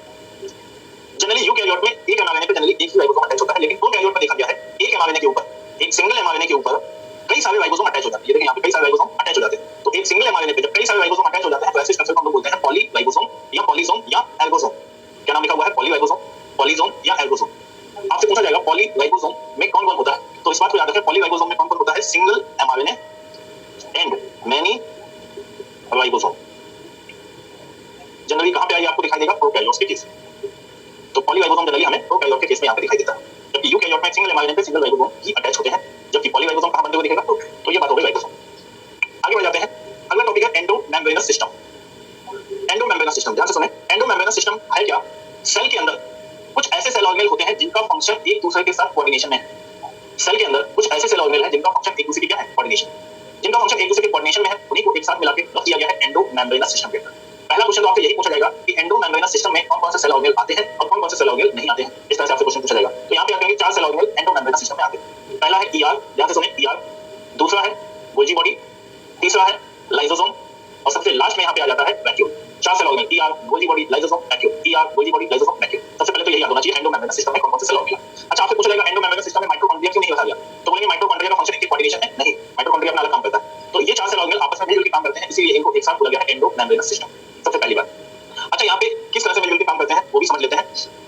जनरली यूकैरियोट में एक mRNA पे जनरली एक ही राइबोसोम अटैच होता है, लेकिन प्रोकैरियोट में देखा गया है एक mRNA के ऊपर, एक सिंगल mRNA के ऊपर कई सारे राइबोसोम अटैच हो जाते हैं। ये देखिए यहाँ पे कई सारे राइबोसोम अटैच हो जाते हैं। तो एक सिंगल mRNA पे जब कई सारे राइबोसोम अटैच हो जाते हैं तो ऐसे स्ट्रक्चर को हम लोग बोलते हैं पॉली राइबोसोम या पॉलीसोम या एल्गोसोम। क्या नाम लिखा हुआ है? पॉली राइबोसोम, पॉलीसोम या एल्गोसोम। आपसे पूछा जाएगा पॉली राइबोसोम में कौन कौन होता है, तो इस बात को याद रखें पॉली राइबोसोम में कौन कौन होता है? Single mRNA and many ribosome. Generally कहां पे आइए आपको दिखाई देगा? प्रोकैरियोट्स के केस। तो पॉली राइबोसोम जनरली हमें प्रोकैरियोट के केस में यहां पे दिखाई देता है, जबकि यूकैरियोट में सिंगल mRNA पे सिंगल राइबोसोम ही अटैच होते हैं, जबकि पॉली राइबोसोम कहां बनते हुए दिखेगा? तो ये बात हो गई राइबोसोम। आगे बढ़ जाते हैं, अगला टॉपिक है एंडोमेम्ब्रेनस सिस्टम। एंडोमेम्ब्रेनस सिस्टम, ध्यान से सुने। एंडोमेम्ब्रेनस सिस्टम है क्या? सेल के अंदर कुछ ऐसे सेल ऑर्गेनेल होते हैं जिनका फंक्शन एक दूसरे के साथ कोऑर्डिनेशन में है। सेल के अंदर कुछ ऐसे सेल ऑर्गेनेल हैं जिनका फंक्शन एक दूसरे की क्या है? कोऑर्डिनेशन। जिनका फंक्शन एक दूसरे के कोऑर्डिनेशन में है उन्हीं को एक साथ मिला के रख दिया गया है एंडोमेम्ब्रेनस सिस्टम के अंदर। पहला क्वेश्चन तो आपसे यही पूछा जाएगा कि एंडोमेम्ब्रेनस सिस्टम में कौन कौन से सेल ऑर्गेनेल आते हैं और कौन कौन से सेल ऑर्गेनेल नहीं आते हैं, इस तरह से आपसे क्वेश्चन पूछा जाएगा। तो यहाँ पे आप कहेंगे 4 सेल ऑर्गेनेल एंडोमेम्ब्रेनस सिस्टम में आते हैं। पहला है ईआर, ध्यान से सुने, ईआर, दूसरा है गोल्जी बॉडी, तीसरा है लाइसोसोम और सबसे लास्ट में यहाँ पे आ जाता है vacuole. 4 cell organelle ER, Golgi body, lysosome, vacuole, ER, Golgi body, lysosome, vacuole. सबसे पहले तो यही याद होना चाहिए एंडोमेम्ब्रेनस सिस्टम में कौन कौन से सेल ऑर्गेनेल। अच्छा, आपसे पूछा जाएगा एंडोमेम्ब्रेनस सिस्टम में माइटोकॉन्ड्रिया क्यों नहीं बताया, तो बोलेंगे माइटोकॉन्ड्रिया का फंक्शन एक कोऑर्डिनेशन है, नहीं, माइटोकॉन्ड्रिया अपना अलग काम करता है। तो ये 4 सेल ऑर्गेनेल आपस में मिलकर काम करते हैं, इसीलिए इनको एक साथ बोला गया है एंडोमेम्ब्रेनस सिस्टम, सबसे पहली बात। अच्छा, यहाँ पे किस तरह से मिलकर काम करते हैं वो भी समझ लेते हैं।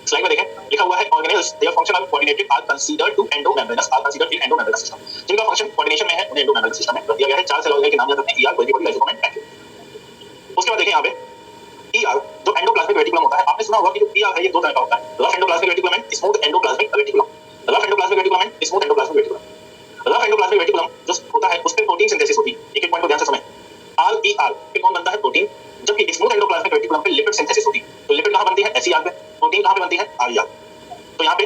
स्लाइड में देखें, लिखा हुआ है organelles their functional coordinated are considered to endomembranous, are considered in endomembranous system. जिनका फंक्शन कोऑर्डिनेशन में है उन्हें एंडोमेम्ब्रेनस सिस्टम में दिया गया है। 4 सेल ऑर्गेनेल के नाम याद रखते हैं, ER, Golgi body, lysosome and vacuole. उसके बाद देखें यहाँ पे ईआर जो एंडोप्लाज्मिक रेटिकुलम होता है, आपने सुना होगा कि जो ईआर है ये दो तरह का होता है, rough endoplasmic reticulum and smooth endoplasmic reticulum. Rough endoplasmic reticulum and smooth endoplasmic reticulum. Rough endoplasmic reticulum जो होता है उस पे प्रोटीन सिंथेसिस होती है, एक एक पॉइंट को ध्यान से समझें। आर ई आर पे कौन बनता है, प्रोटीन, जबकि स्मूथ एंडोप्लाज्मिक रेटिकुलम पे लिपिड सिंथेसिस होती है। तो लिपिड कहां बनती है, एसईआर पे, प्रोटीन कहां पे बनती है, आरईआर। तो यहाँ पे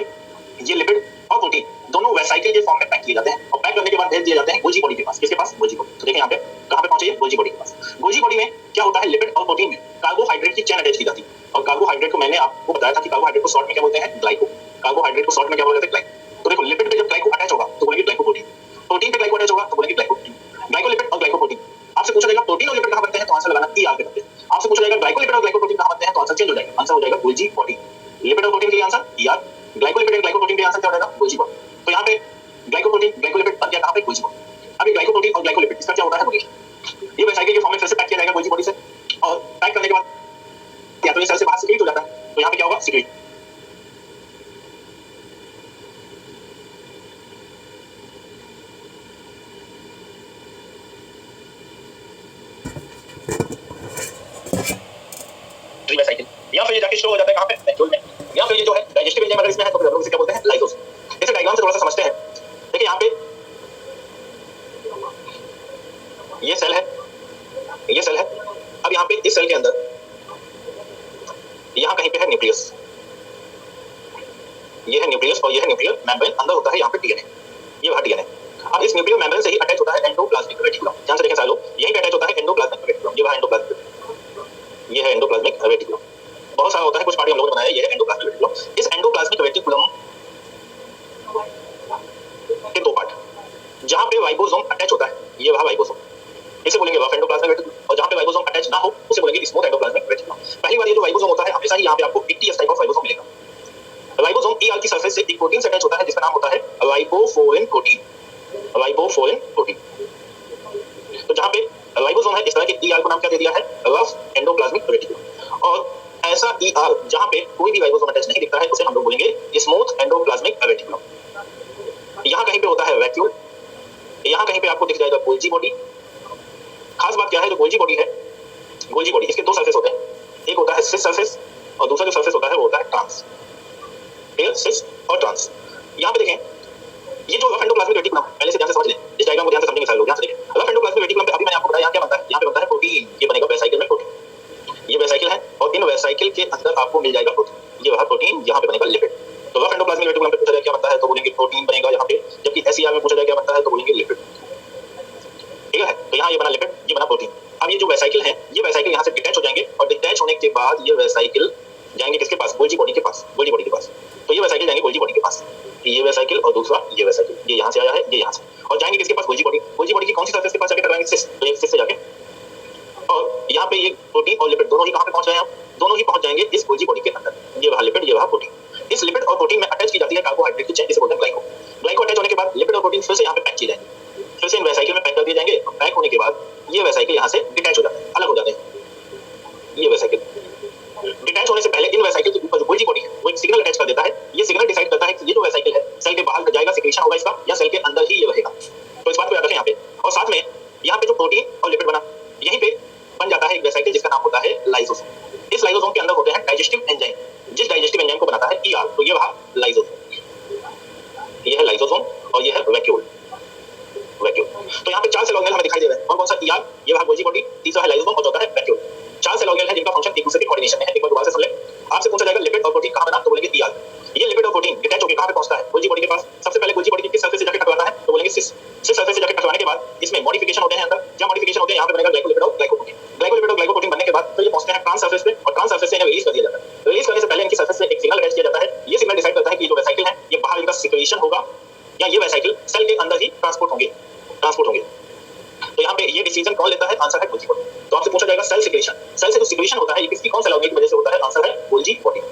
ये लिपिड और प्रोटीन दोनों वेसाइकिल के फॉर्म में पैक किए जाते हैं और पैक करने के बाद भेज दिए जाते हैं गोल्जी बॉडी के पास। किसके पास, गोल्जी बॉडी। तो देखिए यहाँ पे कहां पे पहुंचे, गोल्जी बॉडी के पास। गोल्जी बॉडी में क्या होता है, लिपिड और प्रोटीन में कार्बोहाइड्रेट की चेन अटैच की जाती है और कार्बोहाइड्रेट को मैंने आपको बताया था कि कार्बोहाइड्रेट को शॉर्ट में क्या बोलते हैं, ग्लाइको। कार्बोहाइड्रेट को शॉर्ट में क्या बोलते हैं, ग्लाइको। तो देखो लिपिड पे जब ग्लाइको अटैच होगा तो बोलेंगे ग्लाइकोप्रोटीन, प्रोटीन पे ग्लाइको अटैच होगा तो बोलेंगे ग्लाइकोप्रोटीन। ग्लाइकोलिपिड और ग्लाइकोप्रोटीन, आपसे पूछा जाएगा प्रोटीन और लिपिड कहां बनते हैं, तो आंसर लगाना ईआर पे बनते हैं। आपसे पूछा जाएगा ग्लाइकोलिपिड और ग्लाइकोप्रोटीन कहां बनते हैं, तो आंसर चेंज हो जाएगा, आंसर हो जाएगा गोल्जी बॉडी। लिपिड और प्रोटीन के लिए answer ER, glycolipid and glycoprotein के आंसर क्या हो जाएगा, गोल्जी बॉडी। तो यहाँ पे ग्लाइकोप्रोटीन ग्लाइकोलिपिड बन गया कहां पे, गोल्जी बॉडी। अब ये ग्लाइकोप्रोटीन और ग्लाइकोलिपिड इसका क्या होता है, ये वेसाइकिल के फॉर्म में फिर से पैक किया जाएगा गोल्जी बॉडी से और पैक करने के बाद या तो ये सेल से बाहर सीक्रेट हो जाता है, तो यहाँ पे क्या होगा, सीक्रेट। वेसाइकिल या फिर ये जाके स्टोर हो जाता है कहां पे, वैक्यूल में। या फिर ये जो है डाइजेस्टिव एंजाइम अगर इसमें है तो फिर हम लोग इसे क्या बोलते हैं, लाइसोसोम। इसे डायग्राम से थोड़ा सा समझते हैं। देखिए यहाँ पे ये सेल है, ये सेल है। अब यहाँ पे इस सेल के अंदर यहाँ कहीं पे है न्यूक्लियस, ये है न्यूक्लियस और ये है न्यूक्लियर मेम्ब्रेन। अंदर होता है यहाँ पे डीएनए, ये वह डीएनए। अब इस न्यूक्लियर मेम्ब्रेन से ही अटैच होता है एंडोप्लाज्मिक रेटिकुलम। ध्यान से देखें सालों, यहीं पे अटैच होता है एंडोप्लाज्मिक रेटिकुलम, ये वह एंडोप्लाज्मिक, ये है एंडोप्लाज्मिक रेटिकुलम। बहुत सारा होता है, कुछ पार्ट हम लोगों ने बनाया है, ये है एंडोप्लाज्मिक रेटिकुलम। इस एंडोप्लाज्मिक रेटिकुलम के दो पार्ट, जहां पे राइबोसोम अटैच होता है, ये वह राइबोसोम, इसे बोलेंगे रफ एंडोप्लाज्मिक रेटिकुलम। और जहां पे राइबोसोम अटैच ना हो उसे बोलेंगे स्मूथ एंडोप्लाज्मिक रेटिकुलम। पहली बार ये जो राइबोसोम होता है हमेशा ही यहाँ पे आपको 80s टाइप ऑफ राइबोसोम मिलेगा। राइबोसोम ईआर की सरफेस से एक प्रोटीन से अटैच होता है जिसका नाम होता है राइबोफोरिन प्रोटीन, राइबोफोरिन प्रोटीन। तो जहां पे राइबोसोम है इस तरह के ईआर को नाम क्या दे दिया है, रफ एंडोप्लाज्मिक रेटिकुलम। और ऐसा ईआर जहां पे कोई भी राइबोसोम अटैच नहीं दिखता है उसे हम लोग बोलेंगे स्मूथ एंडोप्लाज्मिक रेटिकुलम। यहाँ कहीं पे होता है वैक्यूल, यहाँ कहीं पे आपको दिख जाएगा गोल्जी बॉडी। खास बात क्या है, जो गोल्जी बॉडी है, गोल्जी बॉडी इसके दो सरफेस होते हैं, एक होता है सिस सरफेस और दूसरा जो सरफेस होता है वो होता है ट्रांस, सिस और ट्रांस। यहाँ पे देखें ये जो रफ एंडोप्लाज्मिक रेटिकुलम, पहले से ध्यान से समझ लें, इस डायग्राम को ध्यान से समझेंगे सारे लोग, ध्यान से देखें। रफ एंडोप्लाज्मिक रेटिकुलम पे अभी मैंने आपको बताया यहाँ क्या बनता है, यहाँ पे बनता है प्रोटीन, ये बनेगा वेसाइकिल में प्रोटीन। ये वेसाइकिल है और इन वेसाइकिल के अंदर आपको मिल जाएगा प्रोटीन, ये वह प्रोटीन, यहाँ पे बनेगा लिपिड। तो रफ एंडोप्लाज्मिक रेटिकुलम पे पूछा जाए क्या बनता है तो बोलेंगे प्रोटीन बनेगा यहाँ पे, जबकि एसईआर में पूछा जाए क्या बनता है तो बोलेंगे लिपिड। ठीक है, तो यहाँ ये बना लिपिड, ये बना प्रोटीन। अब ये जो वेसाइकिल है, ये वेसाइकिल यहाँ से डिटैच हो जाएंगे और डिटैच होने के बाद ये वेसाइकिल जाएंगे किसके पास, गोल्जी बॉडी के पास, गोल्जी बॉडी के पास। तो ये वेसाइकिल जाएंगे गोल्जी बॉडी के पास, ये वेसाइकिल और दूसरा ये वेसाइकिल, ये यहाँ से आया है, ये यहाँ से, और जाएंगे किसके पास, गोल्जी बॉडी। गोल्जी बॉडी की कौन सी सरफेस के पास जाके टकराएंगे, सिस, तो ये सिस से जाके, और यहाँ पे ये प्रोटीन और लिपिड दोनों ही कहाँ पे पहुंच रहे हैं, दोनों ही पहुंच जाएंगे इस गोल्जी बॉडी के अंदर। ये वहाँ लिपिड, ये वहाँ प्रोटीन। इस लिपिड और प्रोटीन में अटैच की जाती है कार्बोहाइड्रेट की चेन, जिसे बोलते हैं ग्लाइको। ग्लाइको अटैच होने के बाद लिपिड और प्रोटीन फिर से यहाँ पे पैक किए जाएंगे, फिर से इन वेसाइकिल में पैक कर दिए जाएंगे। पैक होने के बाद ये वेसाइकिल यहाँ से डिटैच हो जाते हैं, अलग हो जाते हैं। ये वेसाइकिल डिटैच होने से पहले इन वेसाइकिल के ऊपर जो गोल्जी बॉडी है वो एक सिग्नल अटैच कर देता है। ये सिग्नल डिसाइड करता है कि ये जो वेसाइकिल है सेल के बाहर जाएगा, सिक्रीशन होगा इसका, या सेल के अंदर ही ये रहेगा। तो इस बात को याद रखें यहाँ पे। और साथ में यहाँ पे जो प्रोटीन और लिपिड बना, यहीं पे बन जाता है एक वेसाइकिल जिसका नाम होता है लाइसोसोम। इस लाइसोसोम के अंदर होते हैं डाइजेस्टिव एंजाइम, जिस डाइजेस्टिव एंजाइम को बनाता है ईआर, तो ये वहाँ लाइसोसोम, ये है लाइसोसोम और ये है वैक्यूल, वैक्यूल। तो यहाँ पे 4 सेल ऑर्गेनेल हमें दिखाई दे रहे हैं, कौन कौन सा, ईआर, ये वहाँ गोल्जी बॉडी, तीसरा है लाइसोसोम और चौथा है वैक्यूल। 4 सेल ऑर्गेनेल हैं जिनका फंक्शन एक दूसरे के कोऑर्डिनेशन में है। एक बार दोबारा से सुन ले, आपसे पूछा जाएगा लिपिड और प्रोटीन कहाँ बना, तो बोलेंगे ईआर। ये लिपिड और प्रोटीन डिटैच होकर कहाँ पे पहुंचता है, गोल्जी बॉडी के पास। सबसे पहले गोल्जी बॉडी की किस सरफेस से जाके टकराता है, तो बोलेंगे सिस। सिस सरफेस से जाके टकराने के बाद इसमें मॉडिफिकेशन होते हैं अंदर, क्या मॉडिफिकेशन होते हैं, यहाँ पे बनेगा ग्लाइकोलिपिड और ग्लाइकोप्रोटीन। ग्लाइकोलिपिड और ग्लाइकोप्रोटीन बनने के बाद तो ट्रांसपोर्ट होंगे, ट्रांसपोर्ट होंगे। तो यहाँ पे ये डिसीजन कौन लेता है? आंसर है गोल्जी प्रोटीन। तो आपसे पूछा जाएगा सेल सिक्रेशन, सेल से जो सिक्रेशन होता है ये किसकी कौन से अवयव की वजह से होता है? आंसर है गोल्जी प्रोटीन।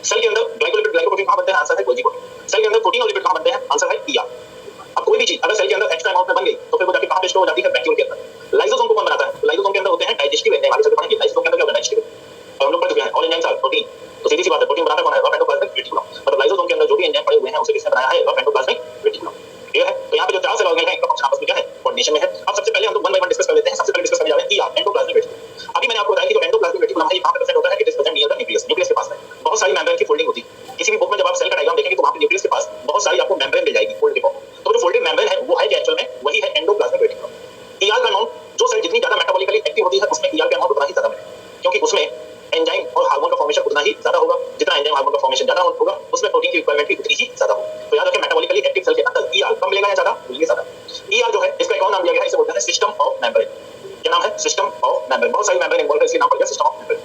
सेल के अंदर ग्लाइकोलिपिड ग्लाइकोप्रोटीन कहां बनते हैं? आंसर है गोल्जी प्रोटीन। सेल के अंदर प्रोटीन और लिपिड कहां बनते हैं? आंसर है ईआर। अब कोई भी चीज अगर सेल के अंदर एक्स्ट्रा अमाउंट में बन गई तो फिर वो जाके कहां पे स्टोर हो जाती है? वैक्यूल के अंदर। लाइसोसोम को कौन बनाता है? लाइसोसोम के अंदर होते हैं डाइजेस्टिव एंजाइम। आगे चलकर पढ़ेंगे लाइसोसोम के अंदर क्या होता है? डाइजेस्टिव। और हम लोग पढ़ चुके हैं ऑल एंजाइम्स आर प्रोटीन। तो सीधी सी बात है, प्रोटीन बनाता कौन है? Rough endoplasmic reticulum. मतलब लाइसोसोम के अंदर जो भी एंजाइम पड़े हुए हैं उसे किसने बनाया है? Rough endoplasmic reticulum. क्लियर है? तो यहाँ पे जो चार सेल ऑर्गेनेल है इनका फंक्शन आपस में क्या है? कोऑर्डिनेशन में है। अब सबसे पहले हम लोग वन बाय वन डिस्कस कर लेते हैं। सबसे पहले डिस्कस करने जा रहे हैं ईआर, एंडोप्लाज्मिक रेटिकुलम। अभी मैंने आपको बताया कि जो एंडोप्लाज्मिक रेटिकुलम है ये कहां पे प्रेजेंट होता है? It is present near the nucleus. Nucleus के पास में बहुत सारी मेम्ब्रेन की फोल्डिंग होती है। किसी भी बुक में जब आप सेल का डायग्राम देखेंगे तो वहां पे न्यूक्लियस के पास बहुत सारी आपको मेम्ब्रेन मिल जाएगी फोल्ड के फॉर्म। तो जो फोल्डेड मेम्ब्रेन है वो है कि एक्चुअल में वही है एंडोप्लाज्मिक रेटिकुलम। ईआर का अमाउंट जो सेल जितनी ज्यादा मेटाबॉलिकली एक्टिव होती है उसमें ईआर का अमाउंट उतना ही ज्यादा मिलेगा, क्योंकि उसमें एंजाइम और हार्मोन का फॉर्मेशन उतना ही ज्यादा होगा। जितना एंजाइम हार्मोन का फॉर्मेशन ज्यादा होगा उसमें प्रोटीन की रिक्वायरमेंट भी उतनी ही ज्यादा होगी। तो याद रखें मेटाबॉलिकली एक्टिव सेल के अंदर ईआर कम मिलेगा या ज्यादा? मिलेगा ज्यादा। ईआर जो है इसका एक और नाम दिया गया है, इसे बोलते हैं सिस्टम ऑफ मेम्ब्रेन। क्या नाम है? System of membrane. बहुत सारी मेम्ब्रेन इन्वॉल्व है, इसलिए नाम पड़ गया सिस्टम ऑफ मेम्ब्रेन।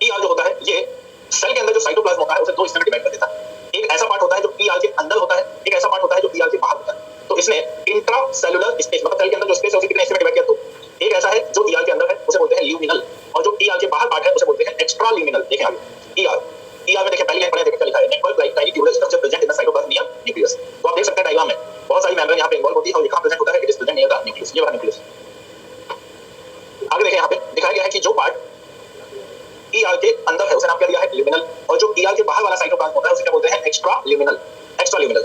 ईआर जो होता है ये सेल के अंदर जो साइटोप्लाज्म होता है उसे दो हिस्से में डिवाइड कर देता है। एक ऐसा पार्ट होता है जो ईआर के अंदर होता है, एक ऐसा पार्ट होता है जो ईआर के बाहर होता है। तो इसने इंट्रासेलुलर स्पेस मतलब सेल के अंदर जो स्पेस है उसे कितने हिस्से में डिवाइड किया? तो एक ऐसा है जो ईआर के अंदर है उसे बोलते हैं ल्यूमिनल, और जो ईआर के बाहर पार्ट है उसे बोलते हैं एक्स्ट्रा ल्यूमिनल। देखें आगे ईआर, ईआर में देखिए पहली लाइन पढ़े, देखिए क्या लिखा है? Network like tiny tubular structure present in the cytoplasm near nucleus. तो आप देख सकते हैं डायग्राम में बहुत सारी मेम्ब्रेन यहां पे इन्वॉल्व होती है और ये कहां प्रेजेंट होता है? It is present near the nucleus. ये वाला न्यूक्लियस। आगे देखें यहां पे दिखाया गया है कि जो पार्ट ईआर के अंदर है उसे नाम क्या दिया है? ल्यूमिनल, और जो ईआर के बाहर वाला साइटोप्लाज्म होता है उसे क्या बोलते हैं? Extra luminal. Extra luminal.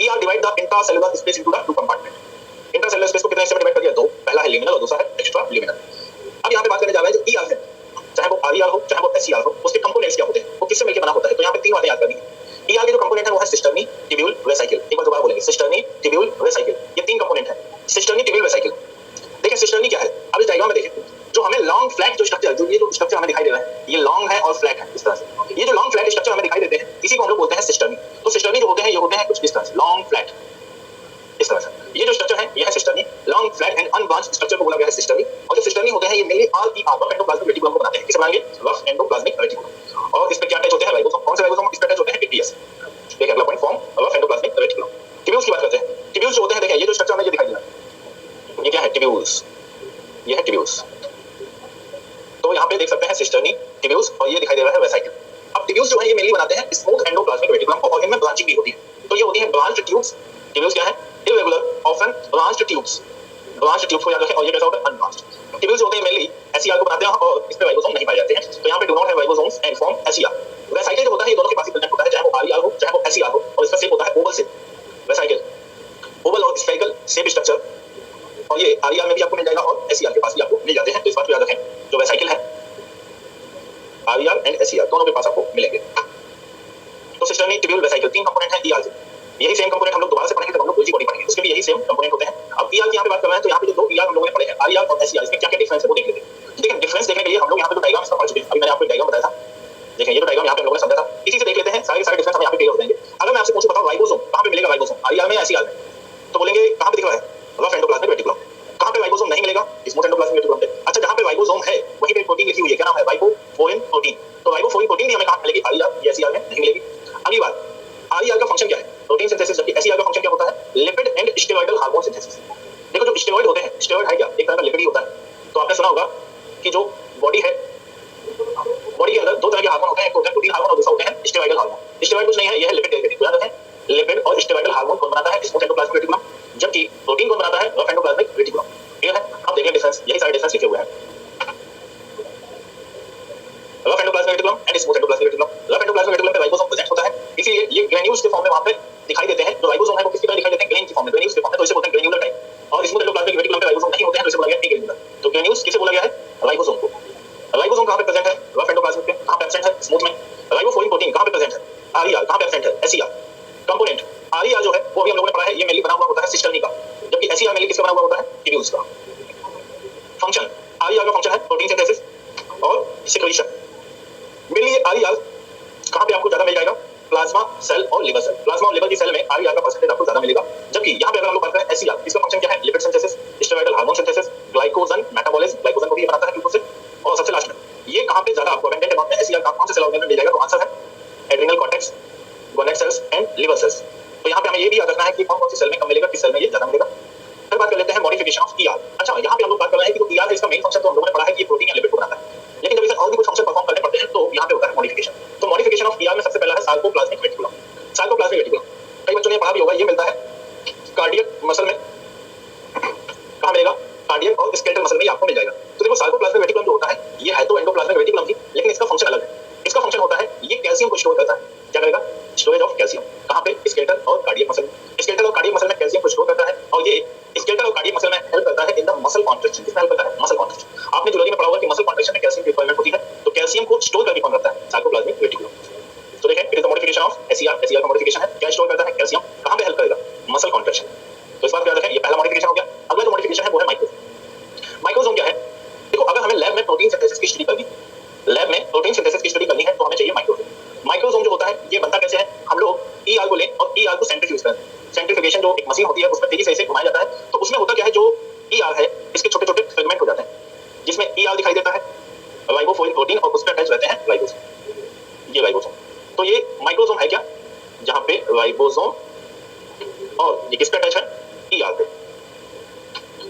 ER divide the intracellular space into the two compartment. Intracellular space को कितने हिस्से में डिवाइड कर दिया? दो। पहला है ल्यूमिनल और दूसरा है एक्स्ट्रा ल्यूमिनल। अब यहां पे बात करने जा रहे हैं जो ईआर है, चाहे वो आरईआर हो चाहे वो एसईआर हो, उसके कंपोनेंट्स क्या होते हैं, वो किससे मिलकर बना होता है? तो यहां पे तीन बातें याद करनी है। ईआर के जो कंपोनेंट है वो है सिस्टर्नी, ट्यूब्यूल, वेसाइकिल। एक बार दोबारा बोलेंगे, सिस्टर्नी, ट्यूब्यूल, वेसाइकिल। ये तीन कंपोनेंट है, सिस्टर्नी, ट्यूब्यूल, वेसाइकिल। देखिए सिस्टर्नी क्या है? अब इस डायग्राम में देखिए जो हमें लॉन्ग फ्लैट जो स्ट्रक्चर, जो ये जो स्ट्रक्चर हमें दिखाई दे रहा है ये लॉन्ग है और फ्लैट है इस तरह से। ये जो लॉन्ग फ्लैट स्ट्रक्चर हमें दिखाई देते हैं इसी को हम लोग बोलते हैं सिस्टर्नी। तो सिस्टर्नी जो होते हैं ये होते हैं कुछ इस तरह से लॉन्ग फ्लैट इस तरह से। ये जो स्ट्रक्चर है ये है cisternae. Long flat and unbranched structure को बोला गया है सिस्टर्नी। और जो सिस्टर्नी होते हैं ये mainly RER rough endoplasmic reticulum को बनाते हैं। किसे बनाएंगे? Rough endoplasmic reticulum. और इस पे क्या अटैच होते हैं? राइबोसोम। कौन से राइबोसोम इस पे अटैच होते हैं? टीटीएस। देखिए अगला point, form rough endoplasmic reticulum. Tubules की बात करते हैं। ट्यूब्यूल्स जो होते हैं, देखिए ये जो स्ट्रक्चर हमें ये दिखाई दे रहा है ये क्या है? ट्यूब्यूल्स। ये है ट्यूब्यूल्स। तो यहाँ पे देख सकते हैं सिस्टर्नी, ट्यूब्यूल्स, और ये दिखाई दे रहा है वेसाइकिल। अब ट्यूब्यूल्स जो है ये मेनली बनाते हैं स्मूथ एंडोप्लाज्मिक रेटिकुलम को, और इनमें ब्रांचिंग भी होती है। तो ये होती है ब्रांच्ड ट्यूब्स। ट्यूब्यूल्स क्या है? Irregular often branched tubes. Branched tubes को याद रखें। और ये कैसा होता है? अनब्रांच्ड। ट्यूब्यूल्स होते हैं मेनली एसईआर को बनाते हैं और इस पे राइबोसोम नहीं पाए जाते हैं, तो यहाँ पे do not have ribosomes and form SER. Vesicle जो होता है ये दोनों के पास ही प्रेजेंट होता है, चाहे वो आरईआर हो चाहे वो एसईआर हो, और इसका शेप होता है ओवल शेप। वेसाइकिल ओवल और स्फेरिकल शेप स्ट्रक्चर, और ये आरईआर में भी आपको मिल जाएगा और एसईआर के पास भी आपको मिल जाते हैं। तो इस बात को याद रखें, जो वेसाइकिल है आरईआर एंड एसईआर दोनों के पास आपको मिलेंगे। तो सिस्टर्नी, ट्यूब्यूल, वेसाइकिल तीन कंपोनेंट है ईआर के। यही सेम कंपोनेंट हम लोग दोबारा से पढ़ेंगे जब हम लोग गोल्जी बॉडी पढ़ेंगे, उसके भी यही सेम कंपोनेंट होते हैं। अब ईआर की यहाँ पे बात कर रहे हैं तो यहाँ पे जो दो ईआर हम लोगों ने पढ़े हैं आरईआर और एसईआर, इसमें क्या क्या डिफरेंस है वो देख लेते हैं। ठीक है, डिफरेंस देखने के लिए हम लोग यहाँ पे जो डायग्राम इसका पढ़ चुके हैं, अभी मैंने आपको डायग्राम बताया था, देखिए ये तो डायग्राम यहाँ पे हम लोगों ने समझा था, इसी से देख लेते हैं सारे डिफरेंस हमें यहाँ पे क्लियर हो जाएंगे। अगर मैं आपसे पूछूं बताओ राइबोसोम कहाँ पे मिलेगा? राइबोसोम आरईआर में या एसईआर में? तो बोलेंगे कहाँ पे दिख रहा है? Rough endoplasmic reticulum. कहाँ पे राइबोसोम नहीं मिलेगा? स्मूथ एंडोप्लाज्मिक रेटिकुलम पे। अच्छा, जहाँ पे राइबोसोम है वहीं पे प्रोटीन लिखी हुई है, क्या नाम है? Ribophorin protein. तो राइबोफोरिन प्रोटीन भी हमें कहाँ मिलेगी? आरईआर या एसईआर में नहीं मिलेगी। अगली बात, आरईआर का फंक्शन क्या है? प्रोटीन सिंथेसिस, जबकि एसईआर का फंक्शन क्या होता है? Lipid and steroidal hormone synthesis. देखो जो स्टेरॉइड होते हैं, स्टेरॉइड है क्या? एक तरह का लिपिड ही होता है। तो आपने सुना होगा कि जो बॉडी है, बॉडी के अंदर दो तरह के हार्मोन होते हैं, एक होता है प्रोटीन हार्मोन और दूसरा होता है स्टेरॉइडल हार्मोन। स्टेरॉइड कुछ नहीं है, यह है लिपिड डेरिवेटिव। याद रखें, लिपिड और स्टेरॉइडल हार्मोन कौन बनाता है? स्मूथ एंडोप्लाज्मिक रेटिकुलम, जबकि प्रोटीन कौन बनाता है? Rough endoplasmic reticulum. क्लियर है? अब देखिए डिफरेंस, यही सारे डिफरेंस लिखे हुए हैं। Rough endoplasmic reticulum and smooth endoplasmic reticulum. Rough endoplasmic reticulum पे राइबोसोम प्रेजेंट होता है, इसीलिए ये ग्रेन्यूल्स के फॉर्म में वहां पे दिखाई देते हैं। जो राइबोसोम है वो किसकी तरह दिखाई देते हैं? ग्रेन की फॉर्म में, ग्रेन्यूल्स के फॉर्म में, तो इसे बोलते हैं ग्रेन्युलर टाइप। और स्मूथ एंडोप्लाज्मिक रेटिकुलम पे राइबोसोम नहीं होते हैं, तो इसे बोला गया है एग्रेन्युलर। तो ग्रेन्यूल्स किसे बोला गया है? राइबोसोम को। राइबोसोम कहां पे प्रेजेंट है? रफ एंडोप्लाज्मिक पे। कहां पे एब्सेंट है? स्मूथ में। राइबोफोरिन प्रोटीन कहां पे प्रेजेंट है? आरईआर। कहां पे एब्सेंट है? एसईआर। कंपोनेंट आरईआर जो है वो भी हम लोगों ने पढ़ा है, ये मेनली बना हुआ होता है सिस्टर्नी का, जबकि एसईआर मेनली किसका बना हुआ होता है? ट्यूब्यूल्स का। फंक्शन, आरईआर का फंक्शन है प्रोटीन सिंथेसिस और सिक्रीशन। मेनली आरईआर कहां पे आपको ज्यादा मिल जाएगा? प्लाज्मा सेल और लिवर सेल। प्लाज्मा और लिवर की सेल में आरईआर का परसेंटेज आपको ज्यादा मिलेगा, जबकि यहाँ पे अगर हम लोग बात करें एसईआर, इसका फंक्शन क्या है? Lipid synthesis, steroidal hormone synthesis, glycogen metabolism, glycogen को भी बनाता है ग्लूकोज से। और सबसे लास्ट में ये कहां पे ज्यादा आपको अबंडेंट अमाउंट में एसईआर कौन से सेल ऑर्गन में मिल जाएगा? तो आंसर है adrenal cortex, gonad cells and liver cells. तो यहाँ पे हमें ये भी याद रखना है कि कौन कौन सी सेल में कम मिलेगा, किस सेल में ये ज्यादा मिलेगा। बात कर लेते हैं मॉडिफिकेशन ऑफ ईआर। अच्छा, यहाँ पे हम लोग बात कर रहे हैं कि जो ईआर है इसका मेन फंक्शन तो हम लोगों ने पढ़ा है कि ये प्रोटीन या लिपिड को बनाता है, लेकिन जब इसे और भी कुछ फंक्शन परफॉर्म करने पड़ते हैं तो यहाँ पे होता है मॉडिफिकेशन। तो मॉडिफिकेशन ऑफ ईआर में सबसे पहला है सार्कोप्लाज्मिक रेटिकुलम। सार्कोप्लाज्मिक रेटिकुलम कई बच्चों ने पढ़ा भी होगा, ये मिलता है कार्डियक मसल में। कहाँ मिलेगा? कार्डियक और स्केलेटल मसल में आपको मिल जाएगा। तो देखो सार्कोप्लाज्मिक रेटिकुलम जो होता है ये है तो एंडोप्लाज्मिक रेटिकुलम ही, लेकिन इसका फंक्शन अलग है। इसका फंक्शन होता है ये कैल्शियम को स्टोर करता है। क्या करेगा? Storage of calcium. कहाँ पे? स्केलेटल और कार्डियक मसल में। स्केलेटल और कार्डियक मसल में कैल्शियम को स्टोर करता है और ये स्केलेटल और कार्डियक मसल में हेल्प करता है इन द मसल कॉन्ट्रैक्शन। किसमें हेल्प करता है? Muscle contraction. आपने जूलॉजी में पढ़ा होगा कि मसल कॉन्ट्रैक्शन में कैल्शियम की रिक्वायरमेंट होती है, तो कैल्शियम को स्टोर करके कौन करता है? Sarcoplasmic reticulum. तो देखें, it is the modification of SER. SER का मॉडिफिकेशन है, क्या स्टोर करता है? कैल्शियम। कहाँ पे हेल्प करेगा? Muscle contraction. तो इस बात को याद रखें, ये पहला मॉडिफिकेशन हो गया। अगला जो मॉडिफिकेशन है वो है माइक्रोसोम। माइक्रोसोम क्या है? देखो, अगर हमें लैब में प्रोटीन सिंथेसिस की स्टडी करनी है, लैब में प्रोटीन सिंथेसिस की स्टडी करनी है तो हमें चाहिए माइक्रोसोम। माइक्रोसोम जो होता है ये बनता कैसे है? हम लोग ईआर को लें और ईआर को सेंट्रीफ्यूज करें। सेंट्रीफ्यूगेशन जो एक मशीन होती है उसमें तेजी से इसे घुमाया जाता है, तो उसमें होता क्या है, जो ईआर है इसके छोटे छोटे फ्रेगमेंट हो जाते हैं जिसमें ईआर दिखाई देता है, राइबोफोइल प्रोटीन, और उस पर अटैच रहते हैं राइबोसोम। ये राइबोसोम, तो ये माइक्रोसोम है क्या? जहां पे राइबोसोम और ये किस पे अटैच है? ईआर पे।